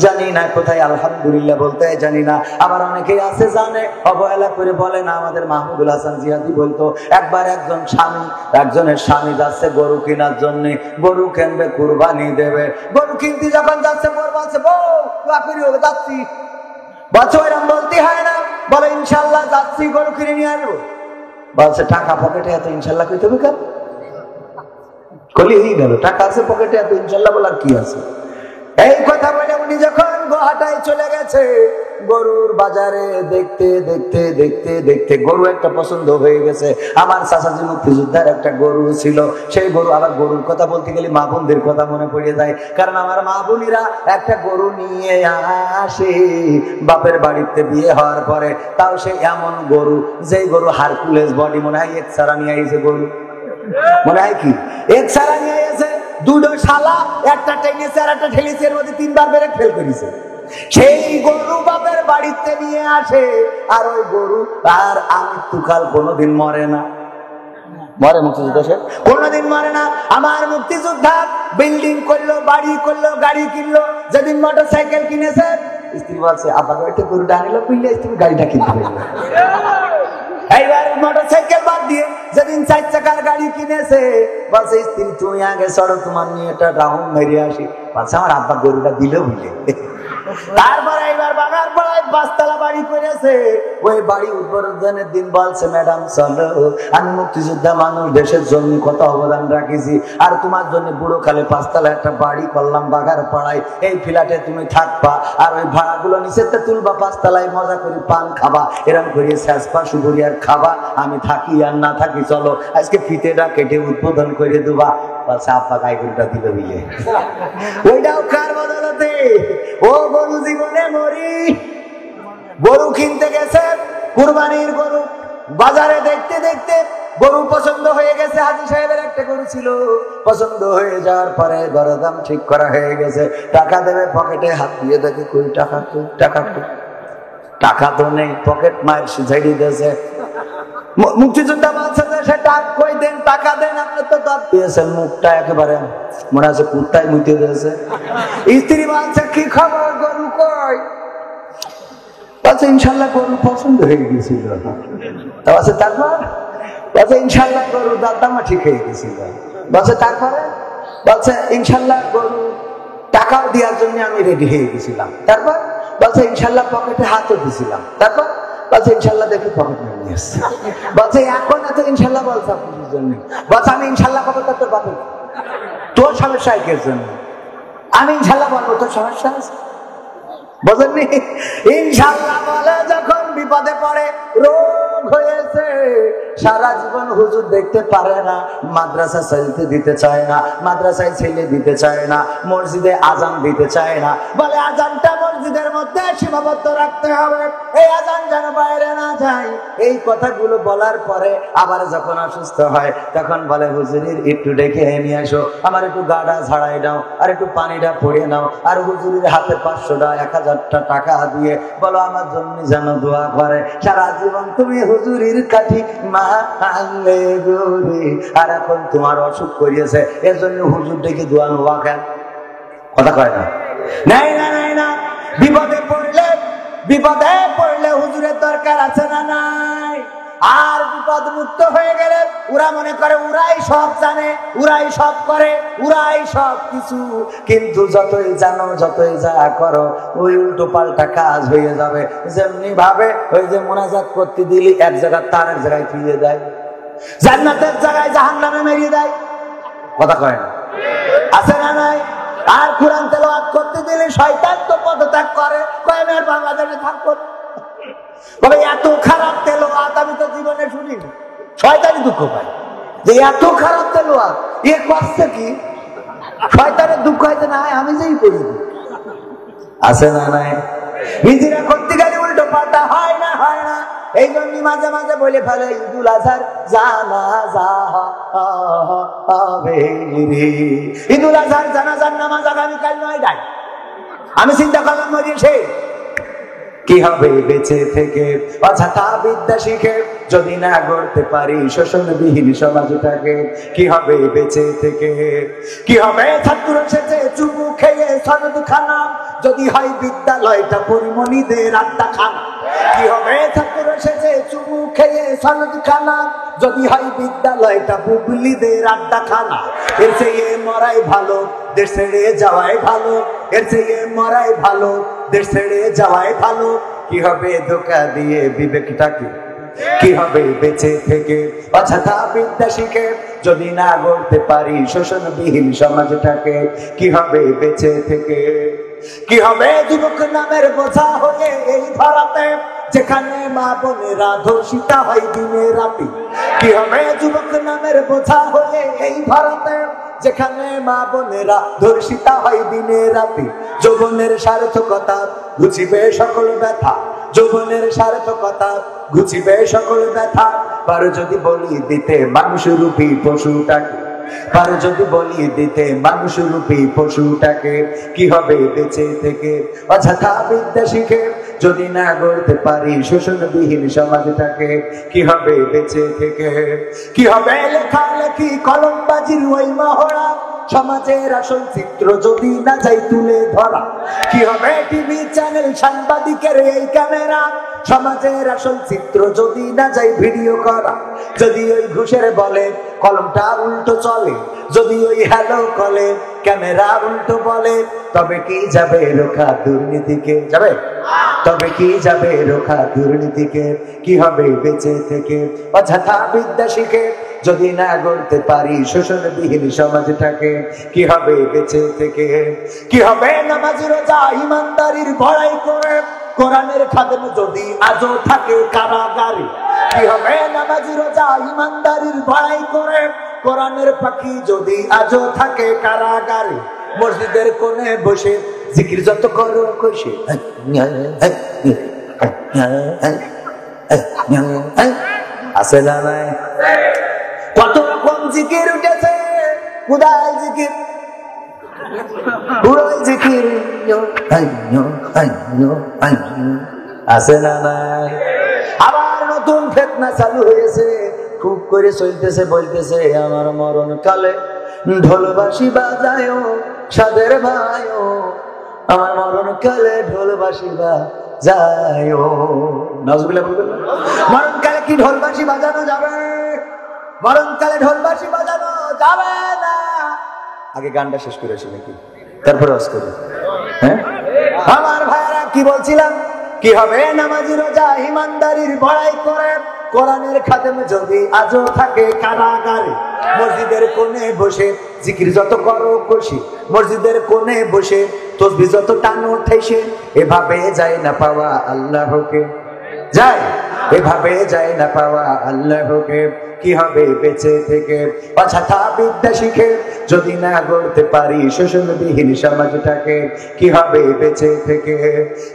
জানি না, কোথায় আলহামদুলিল্লাহ বলতে হয় জানি না। আবার অনেকেই আছে জানে, অবহেলা করে বলে না। আমাদের মাহমুদুল হাসান জিহাদি বলতো, একবার একজনের স্বামী যাচ্ছে গরু কেনার জন্য, গরু কিনবে, কুরবানি দেবে। গরু কিনতে যখন যাচ্ছে, বউ বলছে, বউ দোয়া করি, যাচ্ছি। বলছে ওইরকম বলতে হয় না, বলে ইনশাল্লাহ যাচ্ছি, গরু কিনে নিয়ে আসবো। বলছে টাকা পকেটে, এত ইনশাল্লাহ কইতে হবে কেন? কলি হয়ে গেল, টাকা আছে পকেটে, এত ইনশাল্লাহ বলার কি আছে? এই কথা বলে উনি যখন গোহাটায় চলে গেছে, গরুর বাজারে দেখতে দেখতে দেখতে দেখতে গরু একটা পছন্দ হয়ে গেছে। আমার চাচাজি মুক্তিযোদ্ধার একটা গরু ছিল, সেই গরু, আবার গরুর কথা বলতে গেলে মা বোনদের কথা মনে পড়ে যায়, কারণ আমার মা বোনেরা একটা গরু নিয়ে আসে বাপের বাড়িতে বিয়ে হওয়ার পরে, তাও সে এমন গরু, যেই গরু হারকুলেস বডি, মনে হয় এক সারা নিয়ে আইছে গরু, মনে হয় কি এক সারা নিয়ে এসে, দুটো শালা, একটা টেনেছে আর একটা ঠেলেছে, এর মধ্যে 3 বার বেড়ে ফেল করেছে। সেই গরু বাপের বাড়িতে নিয়ে আসে, আর ওই গরু আর আমৃত্যুকাল কোনোদিন মরে না। মরে মুক্তিযোদ্ধা, সে কোনোদিন মরে না। আমার মুক্তিযোদ্ধা বিল্ডিং করলো, বাড়ি করলো, গাড়ি কিনলো। যেদিন মোটরসাইকেল কিনেছে, স্ত্রী বলছে আব্বা গাড়িতে গরুটা আনিল, কিনলে তুমি গাড়িটা কিনতে পারবে। এইবার মোটরসাইকেল বাদ দিয়ে যেদিন 4 চাকার গাড়ি কিনেছে, বলছে স্ত্রী তুমি আগে চড়ো, তোমার নিয়ে একটা রাউন্ড মেরে আসি। বলছে আমার আব্বা গরুটা দিল বুঝলে। তারপরে এইবার বাগার পাড়ায় 5 তলা বাড়ি করেছে। ওই বাড়ি উদ্বোধনের দিন বলছে, ম্যাডাম চলো, আমি মুক্তিযোদ্ধা মানুষ, দেশের জন্য কত অবদান রাখিছি, আর তোমার জন্য বুড়ো খালে 5 তলা একটা বাড়ি করলাম বাগার পাড়ায়, এই ফ্ল্যাটে তুমি থাকবা, আর ওই ভাড়াগুলো নিচেতে তুলবা, 5 তলায় মজা করে পান খাবা, এরকম করে শেষপা সুপুরিয়ার খাবা, আমি থাকি আর না থাকি, চলো আজকে ফিতেটা কেটে উদ্বোধন করে দেবা। বলছে আব্বা গাই গরুটা দিল বিলে। ওইটাও কার বদলতে? ও গরু জীবনে মরি। গরু কিনতে গেছে, কুরবানির গরু, বাজারে দেখতে দেখতে গরু পছন্দ হয়ে গেছে। হাজী সাহেবের একটা গরু ছিল, পছন্দ হয়ে যাওয়ার পরে দরদাম ঠিক করা হয়ে গেছে, টাকা দেবে, পকেটে হাত দিয়ে দেখে কই টাকা, কই টাকা, টাকা তো নেই, পকেট মায়ের ঝেড়ে দিয়েছে। মুক্তিযোদ্ধা বলছে যে সে টাকা কই দেন, টাকা দেন, আপনি তো দাঁত দিয়েছেন, মুখটা একেবারে মনে আছে কুত্তায় মুতে দিয়েছে। স্ত্রী বলছে কি খবর, গরু কই? বলছে ইনশাল্লাহ গরু পছন্দ হয়ে গেছিল। বলছে তারপর? বলছে ইনশাল্লাহ গরু দাঁতদামা ঠিক হয়ে গেছিল। বলছে তারপরে? বলছে ইনশাল্লাহ গরু টাকাও দেওয়ার জন্য আমি রেডি হয়ে গেছিলাম। তারপর? বলছে ইনশাল্লাহ পকেটে হাতও দিয়েছিলাম। তারপর? বলছে ইনশাল্লাহ দেখি পকেট নিয়ে এসছে। বলছে এখন এত ইনশাল্লাহ বলছে আপনার জন্য? বলছে আমি ইনশাল্লাহ খবর তোর বাপের, তোর সমস্যা এর জন্য আমি ইনশাল্লাহ বলবো, তোর সমস্যা আছে বোঝেননি? ইনশাল্লাহ বলে যখন বিপদে পড়ে, রোগ হয়েছে, সারা জীবন হুজুর দেখতে পারে না, মাদ্রাসা চলতে দিতে চায় না, মাদ্রাসায় ছেলে দিতে চায় না, মসজিদে আজান দিতে চায় না, বলে আজানটা মসজিদের মধ্যে সীমাবদ্ধ রাখতে হবে, এই আজান যেন বাইরে না যায়। এই কথাগুলো বলার পরে আবার যখন অসুস্থ হয়, তখন বলে হুজুরের একটু ডেকে নিয়ে আসো, আমার একটু গাডা ঝাড়াই দাও, আর একটু পানিটা পড়িয়ে নাও, আর হুজুরের হাতে 500টা 1000টা টাকা দিয়ে বলো আমার জন্য যেন দোয়া করে। সারা জীবন তুমি হুজুরের কাঠি মানলে গোরে, আর এখন তোমার অসুখ করিয়েছে, এর জন্য হুজুর ডেকে দোয়া নোয়া কেন? কথা কয় না? নাই না, নাই না। বিপদে পড়লে হুজুরের দরকার আছে না নাই? আর বিপদ মুক্ত হয়ে গেলে ওরা মনে করে ওরাই সব জানে, ওরাই সব করে, ওরাই সব কিছু। কিন্তু যতই জানো, যতই যা করো, ওই উল্টো পাল্টা কাজ হয়ে যাবে। যেমনি ভাবে ওই যে মোনাজাত করতে দিলি এক জায়গায় তার এক জায়গায় ফিরিয়ে দেয়, জান্নাতের জায়গায় জাহান্নামে মেরিয়ে দেয়। কথা কয় না? আছে না নাই? আর কোরআন তেলাওয়াত করতে দিলে শয়তান তো পদত্যাগ করে, কয় আমি আর বাংলাদেশে থাকবো। তবে এত খারাপ তেলাওয়াত আমি তো জীবনে শুনিনি। শয়তানই দুঃখ পায় যে এত খারাপ তেলাওয়াত, এ করছে কি? শয়তানের দুঃখ হয়তো না, আমি যেই করি। আছে না নাই? নিজেরা করতে গেলে উল্টো পাল্টা হয় না, হয় না। এই জন্য মাঝে মাঝে বলে ফেলে ঈদুল আজহার জানাজা হবে রে। ঈদুল আজহার জানাজার নামাজ আগামীকাল 9টায়। আমি চিন্তা করলাম মরিয়েছে কি হবে বেঁচে থেকে, অযথা বিদ্যা শিখে যদি না গড়তে পারি শোষণবিহীন সমাজটাকে। কি হবে বেঁচে থেকে, কি হবে ছাত্র শেষে চুমু খেয়ে সনদ খানা, যদি হয় বিদ্যালয়টা পরিমণিদের আড্ডা খানা। কি হবে ছাত্র শেষে চুমু খেয়ে সনদ খানা, যদি হয় বিদ্যালয়টা বুবলিদের আড্ডা খানা। এর চেয়ে মরাই ভালো, দেশ ছেড়ে যাওয়াই ভালো। এর চেয়ে মরাই ভালো, দেশ ছেড়ে যাওয়াই ভালো। কি হবে ধোঁকা দিয়ে বিবেকটাকে, কি হবে বেঁচে থেকে অযথা বিদ্যা শিখে যদি না গড়তে পারি শোষণবিহীন সমাজটাকে। কি হবে বেঁচে থেকে, কি হবে যুবক নামের বোঝা হয়ে এই ধরাতে, যেখানে মা বোনেরা ধর্ষিতা হয় দিনে রাতে। কি হবে যুবক নামের বোঝা হয়ে এই ধরাতে, যেখানে মা বোনেরা ধর্ষিতা হয় দিনে রাতে। যৌবনের সার্থকতা ঘুচিবে সকল ব্যথা, যৌবনের সার্থকতা ঘুচিবে সকল ব্যথা। পারো যদি বলি দিতে মানুষ রূপী পশুটাকে, পারো যদি বলি দিতে মানুষ রূপী পশুটাকে। কি হবে বেঁচে থেকে অযথা বিদ্যা শিখে যদি না গড়তে পারি শোষণবিহীন সমাজটাকে। কি হবে বেঁচে থেকে, কি হবে লেখালেখি কলমবাজির ওই মহড়া, সমাজের আসল চিত্র যদি না যাই তুলে ধরা। কি হবে টিভি চ্যানেল সাংবাদিকের এই ক্যামেরা, সমাজের আসল চিত্র যদি না যাই ভিডিও করা। যদি ওই ঘুষের বলে কলমটা উল্টো চলে, যদি ওই হ্যালো কলে ক্যামেরা উল্টো বলে, তবে কি যাবে রোখা দুর্নীতিকে? যাবে? তবে কি যাবে রোখা দুর্নীতিকে? কি হবে বেঁচে থেকে অযথা বিদ্যা শিখে যদি না গড়তে পারি শোষণবিহীন সমাজটাকে। কি হবে বেঁচে থেকে, কি হবে নামাজ রোজা ইমানদারির বড়াই করে, কোরআনের খাদেম যদি আজও থাকে কারাগারে। কি হবে নামাজ রোজা ইমানদারির বড়াই করে, কোরআনের পাখি যদি আজও থাকে কারাগারে। মসজিদের কোণে বসে জিকির যত করো কইসে, আছে না নাই? কত রকম জিকির উঠেছে, খুদাই জিকির, পুরোই জিকির, আছে না নাই? আবার নতুন ফিতনা চালু হয়েছে, খুব করে চলতেছে, বলতেছে আমার মরণ কালে ঢোলবাসি বাজায়ো সাদের ভাইও, আমার মরণ কালে ঢোলবাসি বাজায়ো। নাউজুবিল্লাহ বলবেন না? মরণ কালে কি ঢোলবাসি বাজানো যাবে? মরণ কালে ঢোলবাসি বাজানো যাবে না। আগে গানটা শেষ করে আসি নাকি, তারপরে আজ করি। হ্যাঁ আমার ভাইরা কি বলছিলাম, কি হবে নামাজি রোজা ইমানদারির বড়াই করে, কোরআনের খাদেম যদি আজও থাকে কারাগারে। মসজিদের কোণে বসে জিকির যত করো কষি, মসজিদের কোণে বসে তসবিহ যত টানো ঠেসে, এভাবে যায় না পাওয়া আল্লাহকে। যায় এভাবে যায় না পাওয়া আল্লাহকে। কি হবে বেঁচে থেকে অযথা বিদ্যা শিখে যদি না গড়তে পারি শোষণবিহীন সমাজটাকে। কি হবে বেঁচে থেকে,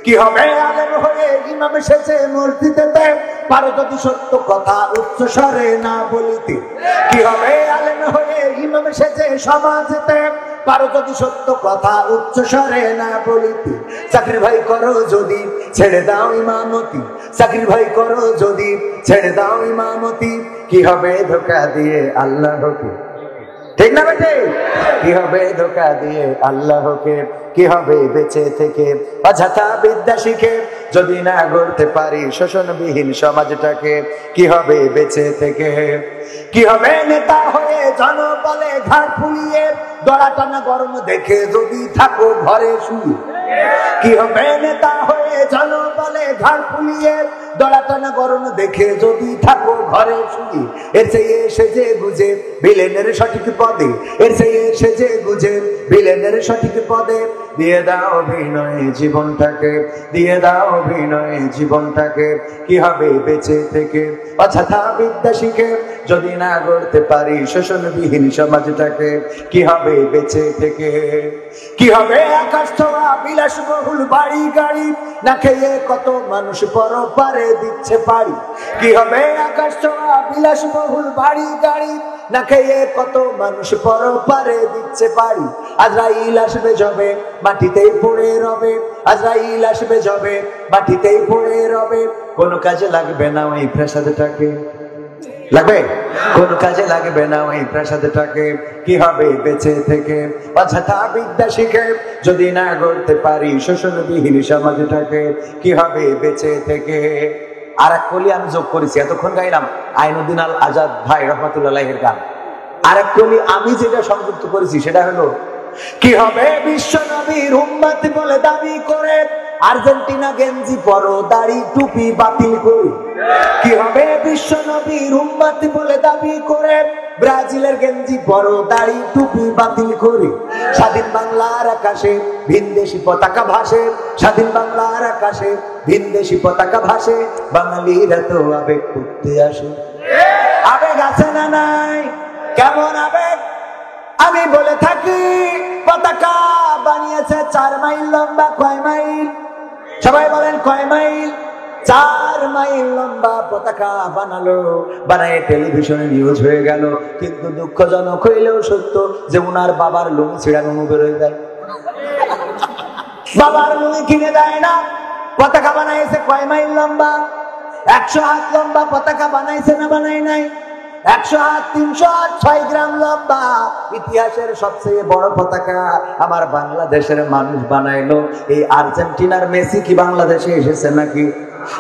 কি হবে আলেম হয়ে ইমাম সেজে মসজিদেতে, পারো যদি সত্য কথা উচ্চ স্বরে না বলিতে। কি হবে আলেম হয়ে ইমাম সেজে সমাজেতে, পারো যদি সত্য কথা উচ্চ স্বরে না বলিতে। চাকরি ভাই করো যদি ছেড়ে দাও ইমামতি, চাকরি ভাই করো যদি ছেড়ে দাও ইমামতি। কি হবে ধোঁকা দিয়ে আল্লাহকে, ঠিক না বেটে? কি হবে ধোকা দিয়ে আল্লাহকে, কি হবে বেঁচে থেকে অযথা বিদ্যা শিখে যদি না গড়তে পারি শোষণবিহীন সমাজটাকে, কি হবে বেঁচে থেকে? কি হবে নেতা হয়ে জনবলে ঘাট ফুলিয়ে দড়া টানা গরম দেখে যদি থাকো ঘরে শুয়ে? কি হবে নেতা হয়ে জনবলে ঘাট ফুলিয়ে দড়া টানা গরম দেখে যদি থাকো ঘরে শুয়ে? এর চেয়ে সেজে গুজে ভিলেনের সঠিক পদে, এর চেয়ে সেজে গুজে ভিলেনের সঠিক পদে দিয়ে দাও অভিনয়ে জীবনটাকে, দিয়ে দাও অভিনয়ে জীবনটাকে, কি হবে বেঁচে থেকে অযথা বিদ্যা শিখে যদি না গড়তে পারি শোষণবিহীন সমাজটাকে, কি হবে বেঁচে থেকে? কি হবে আকাশ ছোঁয়া বিলাসবহুল বাড়ি গাড়ি না খেয়ে কত মানুষ পরপারে দিচ্ছে পাড়ি? কি হবে আকাশ ছোঁয়া বিলাসবহুল বাড়ি গাড়ি না খেয়ে কত মানুষ পরপারে দিচ্ছে পাড়ি? আজরাইল আসবে যবে মাটিতেই পড়ে রবে, আজরাইল আসবে যবে মাটিতেই পড়ে রবে, কোনো কাজে লাগবে না ওই প্রাসাদটাকে, লাগবে কোন কাজে লাগবে না ওই প্রাসাদটাকে, কি হবে বেঁচে থেকে অযথা বিদ্যা শিখে যদি না গড়তে পারি শোষণবিহীন সমাজটাকে, কি হবে বেঁচে থেকে? আর এক কলি আমি যোগ করেছি, এতক্ষণ গাইলাম আইনুদ্দিন আল আজাদ ভাই রহমাতুল্লাহের গান। আর এক কলি আমি যেটা সংযুক্ত করেছি সেটা হলো, কি হবে বিশ্ব নবীর উম্মত বলে দাবি করে আর্জেন্টিনা গেঞ্জি পরো দাড়ি টুপি বাতিল করে? কি হবে বিশ্ব নবীর উম্মত বলে দাবি করে ব্রাজিলের গেঞ্জি পরো দাড়ি টুপি বাতিল করে? স্বাধীন বাংলার আকাশে ভিনদেশি পতাকা ভাসে, স্বাধীন বাংলার আকাশে ভিনদেশি পতাকা ভাসে, বাঙালিরা তো আবেগ করতে আসে। আবেগ আছে না নাই? কেমন আবেগ? আমি বলে থাকি পতাকা বানিয়েছে 4 মাইল লম্বা। কয় মাইল? সবাই বলেন কয় মাইল? 4 মাইল লম্বা পতাকা বানালো, বানায় টেলিভিশনে নিউজ হয়ে গেল। কিন্তু দুঃখজনক হইলেও সত্য যে উনার বাবার লুঙ্গি ছিঁড়ানো বেরোয় যায়, বাবার লুঙ্গি কিনে দেয় না। পতাকা বানাইছে কয় মাইল লম্বা? 100 হাত লম্বা পতাকা বানাইছে না বানাই নাই? 100 হাত 306 গ্রাম লম্বা ইতিহাসের সবচেয়ে বড় পতাকা আমার বাংলাদেশের মানুষ বানাইলো। এই আর্জেন্টিনার মেসি কি বাংলাদেশে এসেছে নাকি?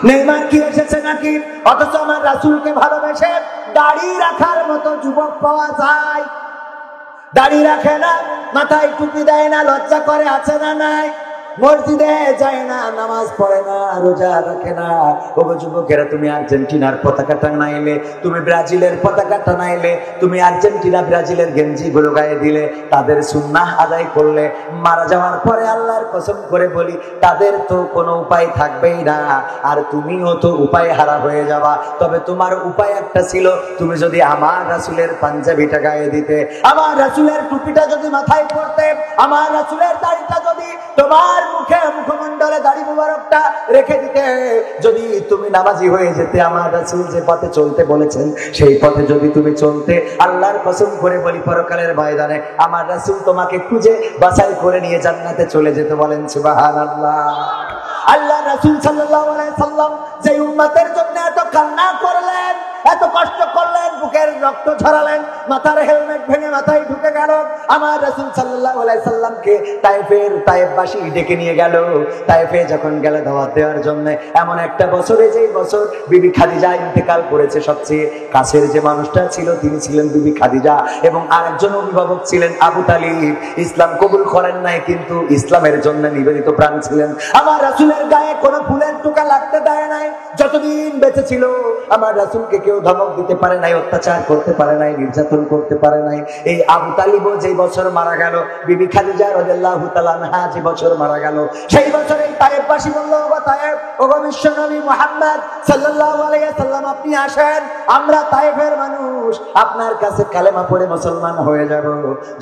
নেইমার কি এসেছে নাকি? অথচ আমার রাসূলকে ভালোবেসে দাড়ি রাখার মতো যুবক পাওয়া যায়, দাড়ি রাখে না, মাথায় টুপি দেয় না, লজ্জা করে আছে না নাই? মসজিদে যায় না, নামাজ পড়ে না, রোজা রাখে না। ও যুবকেরা, তুমি আর্জেন্টিনার পতাকা টানাইলে, তুমি ব্রাজিলের পতাকা টানাইলে, তুমি আর্জেন্টিনা ব্রাজিলের গেঞ্জি গুলো গায়ে দিলে, তাদের সুন্নাহ আদায় করলে, মারা যাওয়ার পরে আল্লাহর কসম করে বলি তাদের তো কোনো উপায় থাকবেই না, আর তুমিও তো উপায় হারা হয়ে যাবা। তবে তোমার উপায় একটা ছিল, তুমি যদি আমার রাসূলের পাঞ্জাবিটা গায়ে দিতে, আমার রাসূলের টুপিটা যদি মাথায় পড়তে, আমার রাসূলের দাড়িটা যদি তোমার মুখে মুখমণ্ডলে দাড়ি মুবারকটা রেখে দিতে, যদি তুমি নামাজি হয়ে যেতে, আমার রাসূল যে পথে চলতে বলেছেন সেই পথে যদি তুমি চলতে, আল্লাহর কসম করে বলি পরকালের ময়দানে আমার রাসূল তোমাকে খুঁজে বাছাই করে নিয়ে জান্নাতে চলে যেতে। বলেন সুবহানাল্লাহ। আল্লাহ রাসূল সাল্লাল্লাহু আলাইহি সাল্লাম যে উম্মতের জন্য এত কান্না করলেন, এত কষ্ট করলেন, বুকের রক্ত ঝরালেন, মাথার হেলমেট ভেঙে মাথায় ঢুকে গেল, আমার রাসূল সাল্লাল্লাহু আলাইহি সাল্লামকে তায়েফবাসী ডেকে নিয়ে গেল। তায়েফে যখন গেল দাওয়াত দেওয়ার জন্য, এমন একটা বছরে যেই বছর বিবি খাদিজা ইন্তেকাল করেছে, সবচেয়ে কাছের যে মানুষটা ছিল তিনি ছিলেন বিবি খাদিজা, এবং আরেকজন অভিভাবক ছিলেন আবু তালিব। ইসলাম কবুল করেন নাই, কিন্তু ইসলামের জন্য নিবেদিত প্রাণ ছিলেন। আমার রাসূলের গায়ে কোনো ফুলের টোকা লাগতে দেয় নাই। যতদিন বেঁচে ছিল আমার রাসূলকে কেউ ধমক দিতে পারে নাই, অত্যাচার করতে পারে নাই, নির্যাতন করতে পারে নাই। এই আবু তালিবও যে বছর মারা গেল, বিবি খাদিজা রাদিয়াল্লাহু তাআলা আনহা যে বছর মারা গেল, সেই বছরে তায়েফবাসী বলল, ওগো তায়েফ, ওগো বিশ্বনবী মুহাম্মদ সাল্লাল্লাহু আলাইহি ওয়াসাল্লাম, আপনি আসেন, আমরা তায়েফের মানুষ, আপনার কাছে কালেমা পড়ে মুসলমান হয়ে যাব।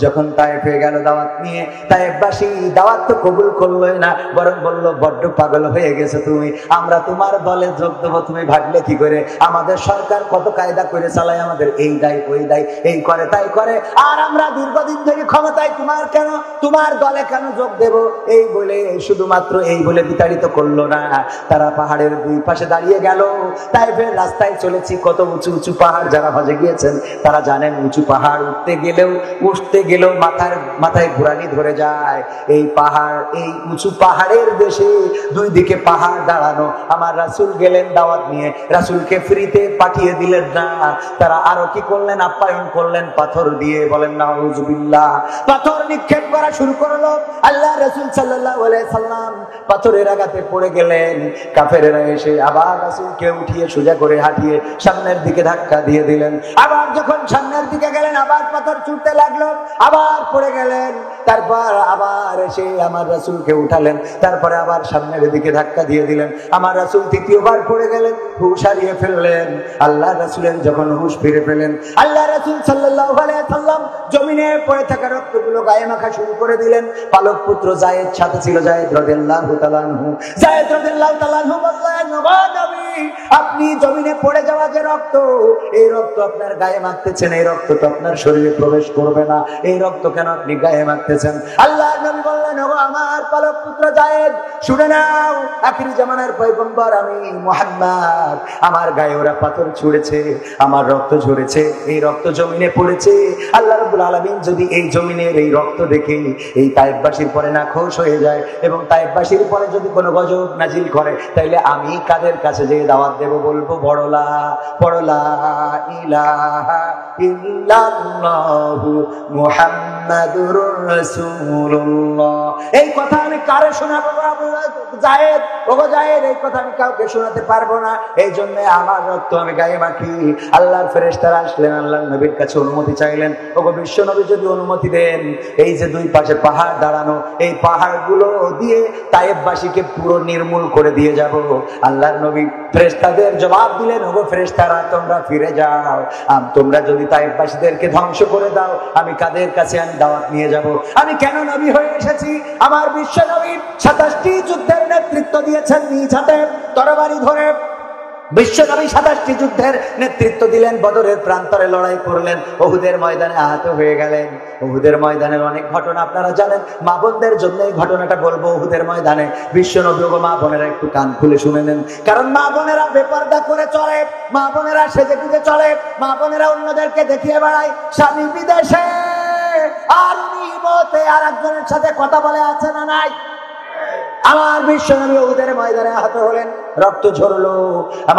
যখন তায়েফে গেল দাওয়াত নিয়ে, তায়েফবাসী দাওয়াত তো কবুল করলোই না, বরং বলল, বড্ড পাগল হয়ে গেছে তুমি, আমরা তোমার দলে যোগ দেবো, তুমি ভাগলে কি করে? আমাদের সরকার কত কায়দা করে চালায়, আমাদের এই দায় ওই দায়, এই করে তাই করে, আর আমরা দীর্ঘদিন ধরে ক্ষমতায়, তোমার কেন, তোমার দলে কেন যোগ দেব? এই বলে, শুধুমাত্র এই বলে বিতাড়িত করলো না, না। তারা পাহাড়ের দুই পাশে দাঁড়িয়ে গেল। তাইফের রাস্তায় চলেছি, কত উঁচু উঁচু পাহাড়, যারা হজে গিয়েছেন তারা জানেন উঁচু পাহাড় উঠতে গেলেও মাথায় ঘোরানি ধরে যায়। এই পাহাড়, এই উঁচু পাহাড়ের দেশে দুই দিকে পাহাড় দাঁড়ানো। আমার রাসূল গেলেন দাওয়াত নিয়ে, রাসূলকে ফ্রিতে পাঠিয়ে দিলেন না। তারা আরো কি করলেন? আপ্যায়ন করলেন পাথর দিয়ে। বলেন নাউযুবিল্লাহ। পাথর নিক্ষেপ করা শুরু করলো। আল্লাহ রাসূল সাল্লাল্লাহু আলাইহি সাল্লাম পাথরের আঘাতে পড়ে গেলেন। কাফেরেরা এসে আবার রাসূলকে উঠিয়ে সোজা করে হাঁটিয়ে সামনের দিকে ধাক্কা দিয়ে দিলেন। আবার যখন সামনের দিকে গেলেন, আবার পাথর ছুটতে লাগলো, আবার পড়ে গেলেন। তারপর আবার এসে আমার রাসূলকে উঠালেন, তারপরে আবার সামনের দিকে ধাক্কা দিয়ে দিলেন। আমার রাসূল তৃতীয়বার পড়ে গেলেন, হুঁশ হারিয়ে ফেললেন। আল্লাহ রাসূলের যখন হুঁশ ফিরে পেলেন, আল্লাহ রাসূল সাল্লাল্লাহু আলাইহি সাল্লাম জমিনে পড়ে থাকা রক্তগুলো গায়ে মাখা শুরু করে দিলেন। পালক পুত্র যায়েদ সাথে ছিল, যায়েদ রাদিয়াল্লাহু তাআলা আনহু। যায়েদ রাদিয়াল্লাহু তাআলা আনহু বললেন, ওগো নবী, আপনি জমিনে পড়ে যাওয়া যে রক্ত, এই রক্ত আপনার গায়ে মাখতেছেন, এই রক্ত তো আপনার শরীরে প্রবেশ করবে না, এই রক্ত কেন আপনি গায়ে মাখতেছেন? আল্লাহর নবী বললেন, ওগো আমার পালক পুত্র যায়েদ, শুনে নাও, আখিরি জামানার পয়গম্বর আমি মুহাম্মদ, আমার গায়ে ওরা পাথর ছুঁড়েছে, আমার রক্ত ঝরেছে, এই রক্ত জমিনে পড়েছে। আল্লাহ রাব্বুল আলামিন যদি এই জমিনের এই রক্ত দেখে এই তায়েফবাসীর পরে না খুশ হয়ে যায় এবং তায়েফবাসীর পরে যদি কোনো গজব নাজিল করে, তাইলে আমি কাদের কাছে যে দাওয়াত দেব? বলবো বড়লা ইলাহা ইল্লাল্লাহু মুহাম্মাদুর রাসূলুল্লাহ। এই কথা আমি কারে শোনাবো? যায়েদ, ওগো যায়েদ, এই কথা আমি কাউকে শোনাতে পারবো না, এই জন্য আমার রক্ত আমি গায়ে মাখি। আল্লাহর ফেরেশতারা আসলেন, আল্লাহর নবীর কাছে অনুমতি চাইলেন, ওগো বিশ্ব নবী যদি অনুমতি দেন, এই যে দুই পাশে পাহাড় দাঁড়ানো, এই পাহাড়গুলো দিয়ে তায়েফবাসীকে পুরো নির্মূল করে দিয়ে যাব। আল্লাহর নবী ফেরেশতাদের জবাব দিলেন, ওগো ফেরেশতারা, তোমরা ফিরে যাও, তোমরা যদি তায়েফবাসীদেরকে ধ্বংস করে দাও, আমি কাদের কাছে আমি দাওয়াত নিয়ে যাব? আমি কেন নবী হয়ে এসেছি? আমার বিশ্ব নবী 27টি যুদ্ধের নেতৃত্ব দিয়েছেন নিজ হাতে তরবারি ধরে। বিশ্ব নবী 27টি যুদ্ধের নেতৃত্ব দিলেন, বদরের প্রান্তরে লড়াই করলেন, উহুদের ময়দানে আহত হয়ে গেলেন। উহুদের ময়দানের অনেক ঘটনা আপনারা জানেন, মা বোনদের জন্য এই ঘটনাটা বলবো। উহুদের ময়দানে বিশ্ব নবী ও মা বোনেরা একটু কান খুলে শুনে নেন, কারণ মা বোনেরা বেপরদা করে চলে, মা বোনেরা সেজে গুজে চলে, মা বোনেরা অন্যদেরকে দেখিয়ে বেড়ায় স্বামী বিদেশে আর উনি মতে আর একজনের সাথে কথা বলে আছে না নাই। আমার বিশ্ব নবী উহুদের ময়দানে আহত হলেন, রক্ত ঝরলো,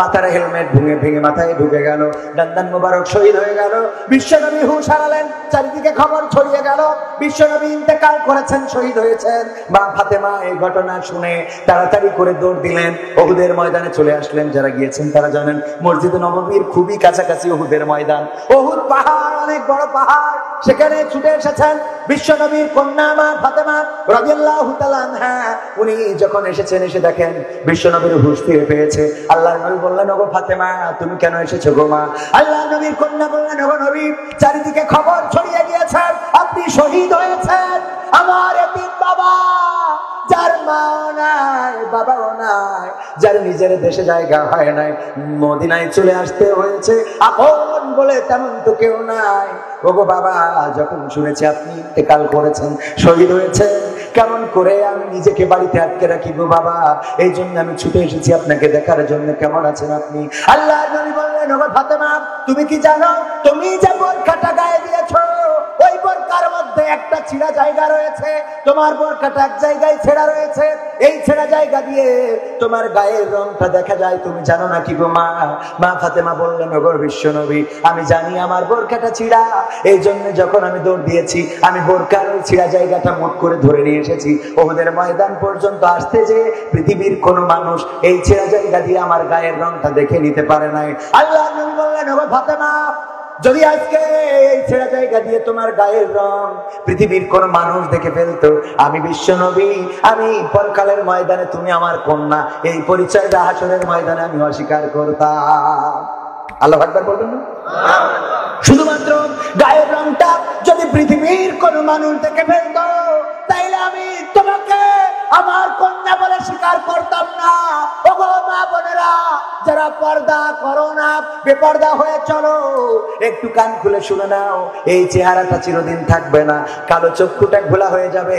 মাথার হেলমেট ভেঙে মাথায় ঢুকে গেল, দান্দান মুবারক শহীদ হয়ে গেল। বিশ্ব নবী হুঁশ হারালেন, চারিদিকে খবর ছড়িয়ে গেল বিশ্ব নবী ইন্তেকাল করেছেন, শহীদ হয়েছেন। মা ফাতেমা এই ঘটনা শুনে তাড়াতাড়ি করে দৌড় দিলেন, উহুদের ময়দানে চলে আসলেন। যারা গিয়েছেন তারা জানেন, মসজিদ নববীর খুবই কাছাকাছি উহুদের ময়দান। উহুদ পাহাড়, অনেক বড় পাহাড়, সেখানে ছুটে এসেছেন বিশ্ব নবীর কন্যা মা ফাতেমা রাদিয়াল্লাহু তাআলা আনহা। উনি যখন এসেছেন, এসে দেখেন বিশ্ব নবীর হুঁশ ফিরে পেয়েছে। আল্লাহর নবী বললেন, ওগো ফাতেমা, তুমি কেন এসেছো গো মা? আল্লাহর নবীর কন্যা বললেন, ওগো নবী, চারিদিকে খবর ছড়িয়ে গিয়েছে আপনি শহীদ হয়েছেন। আমার এতিম বাবা, যার মাও নাই বাবাও নাই, যার নিজের দেশে জায়গা হয় নাই, মদিনায় চলে আসতে হয়েছে, আপন বলে তেমন তো কেউ নাই। ওগো বাবা, যখন শুনেছি আপনি ইন্তেকাল করেছেন, শহীদ হয়েছেন, কেমন করে আমি নিজেকে বাড়িতে আটকে রাখি গো বাবা, এই জন্য আমি ছুটে এসেছি আপনাকে দেখার জন্য, কেমন আছেন আপনি? আল্লাহ নবী বললেন, ওগো ফাতেমা, তুমি কি জানো, তুমি যে বোরখাটা গায়ে দিয়েছো, ওই বোরকার মধ্যে একটা ছেঁড়া জায়গা রয়েছে, তোমার বোরখাটা এক জায়গায় ছেঁড়া রয়েছে, এই ছেঁড়া জায়গা দিয়ে তোমার গায়ের রংটা দেখা যায়, তুমি জানো না কি গো মা? মা ফাতেমা বললেন, ওগো বিশ্ব নবী, আমি জানি আমার বোরখাটা ছিঁড়া, এই জন্য যখন আমি দৌড় দিয়েছি, আমি বোরকার ওই ছিঁড়া জায়গাটা মুঠ করে ধরে নিয়ে এসেছি। উহুদের ময়দান পর্যন্ত আসতে যে পৃথিবীর কোন মানুষ এই ছেঁড়া জায়গা দিয়ে আমার গায়ের রংটা দেখে নিতে পারে নাই। আল্লাহ নবী বললেন, ওগো ফাতেমা, যদি আজকে এই ছেঁড়া জায়গা দিয়ে তোমার গায়ের রং পৃথিবীর কোন মানুষ দেখে ফেলতো, আমি বিশ্ব নবী, আমি পরকালের ময়দানে তুমি আমার কন্যা, এই পরিচয় হাসরের ময়দানে আমি অস্বীকার করতাম। আল্লাহু আকবার বলবেন না? শুধুমাত্র গায়ের রংটা যদি পৃথিবীর কোন মানুষ দেখে ফেলতো, তাইলে আমি তোমাকে আমার কন্যা বলে স্বীকার করতাম না। ওগো মা বোনেরা, যারা পর্দা করো না, বেপর্দা হয়ে চলো, একটু কান খুলে শুনে নাও, এই চেহারাটা চিরদিন থাকবে না। কালো চক্ষুটা ঘোলা হয়ে যাবে।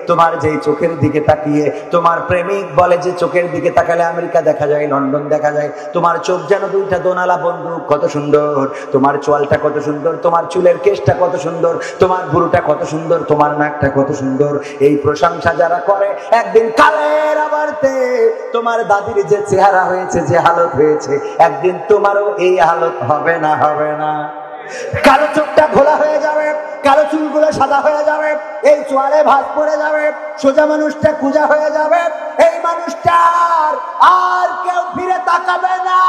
তোমার যেই চোখের দিকে তাকিয়ে তোমার প্রেমিক বলে যে চোখের দিকে তাকালে আমেরিকা দেখা যায়, লন্ডন দেখা যায়, তোমার চোখ যেন দুইটা দোনালা বন্দুক। কত সুন্দর তোমার চোয়ালটা, কত সুন্দর তোমার চুলের কেশটা, কত সুন্দর তোমার ভুরুটা, কত সুন্দর তোমার নাকটা, কত সুন্দর। এই প্রশংসা যারা করে, একদিন কালের আবর্তে তোমার দাদির যে চেহারা হয়েছে, যে হালত হয়েছে, একদিন তোমারও এই হালত হবে না, হবে না। কালো চোখটা ঘোলা হয়ে যাবে, কালো চুলগুলো সাদা হয়ে যাবে, এই চোয়ালে ভাঁজ পড়ে যাবে, সোজা মানুষটা কুজা হয়ে যাবে। এই মানুষটার আর কেউ ফিরে তাকাবে না,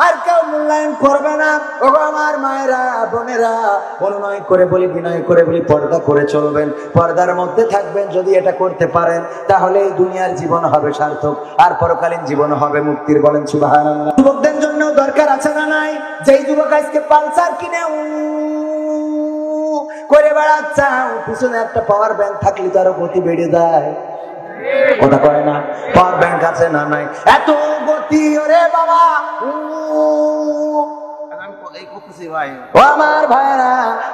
আর কেউ মূল্যায়ন করবে না। ওগো আমার মায়েরা, বোনেরা, অনুনয় করে বলি, বিনয় করে বলি, পর্দা করে চলবেন, পর্দার মধ্যে থাকবেন। যদি এটা করতে পারেন, তাহলে এই দুনিয়ার জীবন হবে সার্থক, আর পরকালীন জীবন হবে মুক্তির। বলেন সুবহানাল্লাহ। যুবকদের জন্য দরকার আছে না নাই? যেই যুবক আজকে পালসার কিনে করে বেড়াচ্ছে, পিছনে একটা পাওয়ার ব্যাংক থাকলে তারও গতি বেড়ে যায়। কথা কয় না? পাওয়ার ব্যাংক আছে না নাই? এত গতি, ওরে বাবা। ও আমার ভাইরা,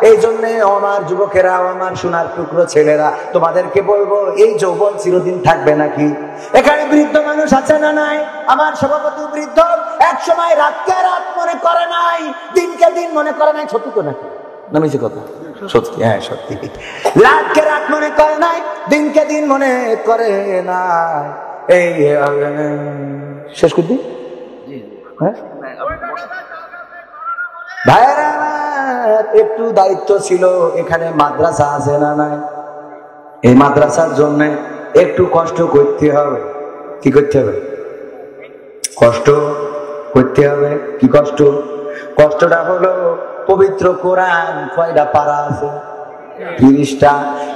এই জন্য আমার যুবকেরা, আমার সোনার টুকরো ছেলেরা, তোমাদেরকে বলবো, এই যৌবন চিরদিন থাকবে নাকি? এখানে বৃদ্ধ মানুষ আছে না নাই? আমার সভাপতি বৃদ্ধ, এক সময় রাতকে রাত মনে করে নাই, দিনকে দিন মনে করে নাই। সত্যি তো নাকি? নামিছে কথা সত্যি? হ্যাঁ সত্যি। রাতকে রাত মনে করে নাই, দিনকে দিন মনে করে নাই। এই শেষ করবি? হ্যাঁ ভাইরা, একটু দায়িত্ব ছিল। এখানে মাদ্রাসা আছে না নাই? এই মাদ্রাসার জন্য একটু কষ্ট করতে হবে। কি করতে হবে? কষ্ট করতে হবে। কি কষ্ট? কষ্টটা হলো, পবিত্র কোরআন কয়টা পারা আছে? 30টা।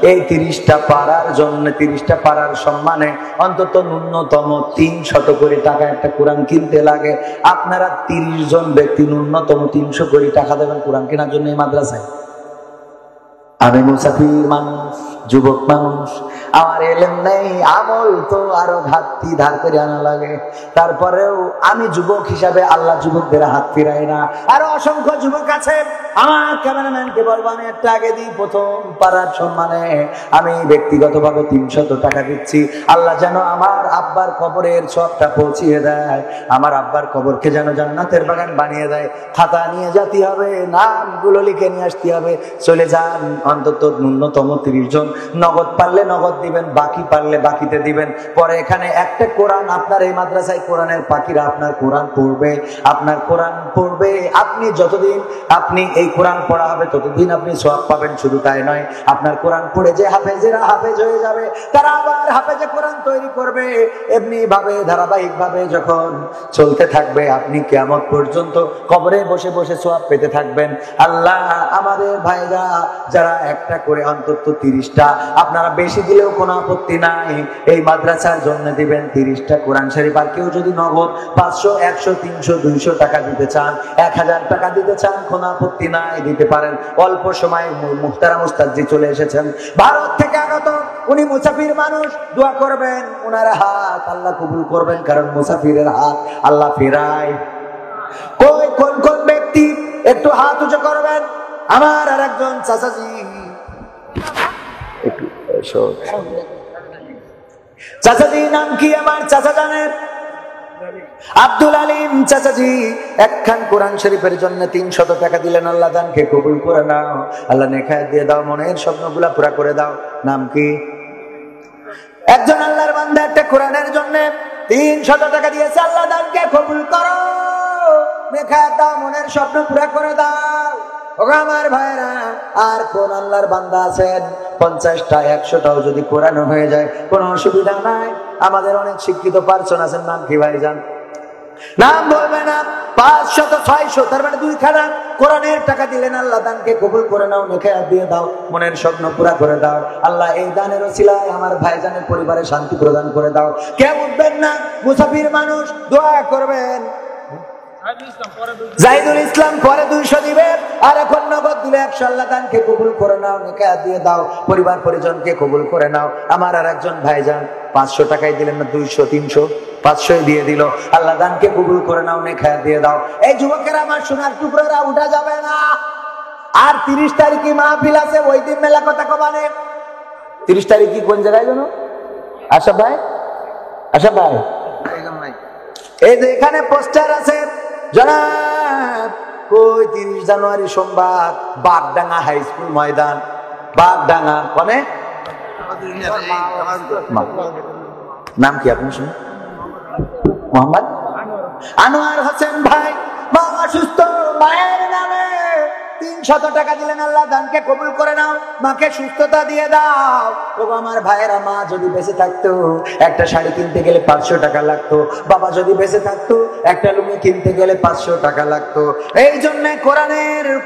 এই 30টা পারার জন্য, 30টা পারার সম্মানে অন্তত ন্যূনতম 300 কোটি টাকা একটা কোরআন কিনতে লাগে। আপনারা 30 জন ব্যক্তি ন্যূনতম 300 কোটি টাকা দেবেন কোরআন কেনার জন্য এই মাদ্রাসায়। আমি মুসাফির মানুষ, যুবক মানুষ, আমার এলেম নেই, আমল তো আরো ঘাটতি ধার করে আনা লাগে। তারপরেও আমি যুবক হিসাবে আল্লাহ যুবকদের হাত ফিরাই না। আরো অসংখ্য যুবক আছে। আমার ক্যামেরাম্যানকে বলবো, আমি একটা আগে দিই, প্রথম পাড়ার সম্মানে আমি ব্যক্তিগতভাবে 300 টাকা দিচ্ছি। আল্লাহ যেন আমার আব্বার কবরের সবটা পৌঁছিয়ে দেয়, আমার আব্বার কবরকে যেন জান্নাতের বাগান বানিয়ে দেয়। খাতা নিয়ে যেতে হবে, নামগুলো লিখে নিয়ে আসতে হবে। চলে যান, অন্তত ন্যূনতম 30 জন। নগদ পারলে নগদ দিবেন, বাকি পারলে বাকিতে দিবেন। পরে এখানে একটা কোরআন, আপনার এই মাদ্রাসায় কোরআনের পাখিরা আপনার কোরআন পড়বে, আপনার কোরআন পড়বে। আপনি যতদিন আপনি এই কোরআন পড়া হবে, ততদিন আপনি সওয়াব পাবেন। শুধু তাই নয়, আপনার কোরআন পড়ে যে হাফেজেরা হাফেজ হয়ে যাবে, তারা আবার হাফেজে কোরআন তৈরি করবে। এমনি ভাবে ধারাবাহিক ভাবে যখন চলতে থাকবে, আপনি কিয়ামত পর্যন্ত কবরে বসে বসে সওয়াব পেতে থাকবেন। আল্লাহ আমাদের ভাইরা যারা একটা করে অন্তত 30টা, আপনারা বেশি দিলেও কোনো আপত্তি নাই, এই মাদ্রাসার জন্য দিবেন 30টা কোরআন শরীফ। আর কেউ যদি নগদ 500, 100, 300, 200 টাকা দিতে চান, 1000 টাকা দিতে চান, কোনো আপত্তি নাই, দিতে পারেন। অল্প সময় মুখতারাম উস্তাদজি চলে এসেছেন ভারত থেকে আগত, উনি মুসাফির মানুষ। দোয়া করবেন, ওনার হাত আল্লাহ কবুল করবেন, কারণ মুসাফিরের হাত আল্লাহ ফেরায়। কই কোন কোন ব্যক্তি একটু হাত উঁচু করবেন? আমার আর একজন চাচাজি, চাচাজি নাম কি আমার চাচা জানেন? আব্দুল আলিম চাচাজি একখান কোরআন শরীফের জন্য 300 টাকা দিলেন। আল্লাহ দানকে কবুল করে নাও, আল্লাহ নেখায়াত দিয়ে দাও, মনের স্বপ্নগুলা পুরা করে দাও। নাম কি? একজন আল্লাহর বান্দা একটা কোরআনের জন্য 300 টাকা দিয়েছে। আল্লাহ দানকে কবুল করো, নেখায়াত দাও, মনের স্বপ্ন পুরা করে দাও। আমার ভাইরা, আর কোন আল্লাহর বান্দা আছেন 50টা 100টাও যদি কোরআন হয়ে যায়, কোনো অসুবিধা নাই। আমাদের অনেক শিক্ষিত পার্সন আছেন, নাম কি ভাইজান? নাম বলবে না। 500, 600, তার মানে 2 খানা কোরআনের টাকা দিলেন। আল্লাহ দানকে কবুল করে নাও, নেখায়াত দিয়ে দাও, মনের স্বপ্ন পুরা করে দাও। আল্লাহ এই দানের ওসিলায় আমার ভাইজানের পরিবারে শান্তি প্রদান করে দাও। কেউ উঠবেন না, মুসাফির মানুষ, দোয়া করবেন। জাহিদুল ইসলাম পরে 200 দিবে, আর এখন নগদ দিলে 100। আল্লাহ দানকে কবুল করে নাও, নিকাহ দিয়ে দাও, পরিবার পরিজনকে কবুল করে নাও। আমার আর একজন ভাইজান 500 টাকাই দিলেন না, 200 300 500 দিয়ে দিল। আল্লাহ দানকে কবুল করে নাও, নিকাহ দিয়ে দাও। এই যুবকেরা, আমার সোনার টুকরোরা, উঠা যাবে না। আর 30 তারিখে মাহফিল আছে, ওই দিন মেলা কথা কবানে। 30 তারিখ কি কোন জায়গায় জানো? আশা ভাই, আশা ভাই, এই যে এখানে পোস্টার আছে, জনাব কই 30 জানুয়ারি সোমবার বাগডাঙ্গা হাই স্কুল ময়দান, বাগডাঙ্গা। কোনে নাম কি আপনি শুনুন? মোহাম্মদ আনোয়ার হোসেন ভাই, মা অসুস্থ, মায়ের নামে 300 টাকা দিলেন। আল্লাহ দানকে কবুল করে নাও, মাকে সুস্থতা দিয়ে দাও। ও আমার ভাইয়েরা, মা যদি বেঁচে থাকতো একটা শাড়ি কিনতে গেলে 500 টাকা লাগতো, বাবা যদি বেঁচে থাকতো একটা লুঙ্গি কিনতে গেলে 500 টাকা লাগতো। এই জন্য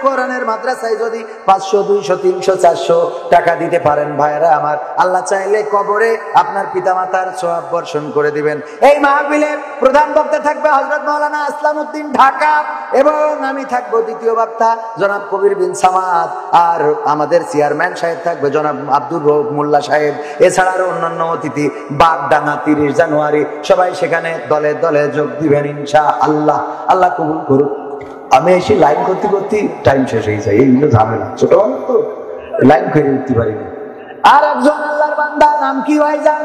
কোরআনের মাদ্রাসায় যদি 500 200 300 400 টাকা দিতে পারেন ভাইয়েরা আমার, আল্লাহ চাইলে কবরে আপনার পিতামাতার সওয়াব বর্ষণ করে দিবেন। এই মাহফিলের প্রধান বক্তা থাকবে হযরত মাওলানা আসলাম উদ্দিন ঢাকা, এবং আমি থাকবো দ্বিতীয় বক্তা জনাব কবির বিন সামাদ, আর আমাদের চেয়ারম্যান সাহেব থাকবে জনাব আব্দুর রউফ মোল্লা সাহেব। এছাড়া আরো অন্যান্য অতিথি। বাগডাঙ্গা 30 জানুয়ারি, সবাই সেখানে দলে দলে যোগ দিবেন ইনশাআল্লাহ। আল্লাহ কবুল করুক। আমি এসে লাইন করতে করতে টাইম শেষ হয়ে যায়, এইগুলো ঝামেলা, ছোট মানুষ তো লাইন করে উঠতে পারিনি। আর একজন আল্লাহর বান্দা, নাম কি ভাইজান?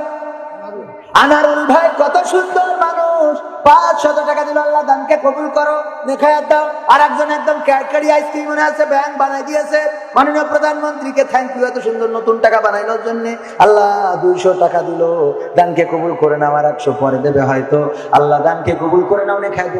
আনারুল ভাই, কত সুন্দর মানুষ, 500 টাকা দিল। আল্লাহ দানকে কবুল করো, নেখায়াত দাও। আর একজন একদম ক্যাডকারি আইসক্রিম মনে আছে, ব্যাংক বানাই দিয়েছে, মাননীয় প্রধানমন্ত্রীকে থ্যাংক ইউ, এত সুন্দর নতুন টাকা বানানোর জন্য। আল্লাহ 200 টাকা দিল, দানকে কবুল করে নাও। আর 100 পরে দেবে হয়তো। আল্লাহ দানকে কবুল করে নাও, নেখায়াত।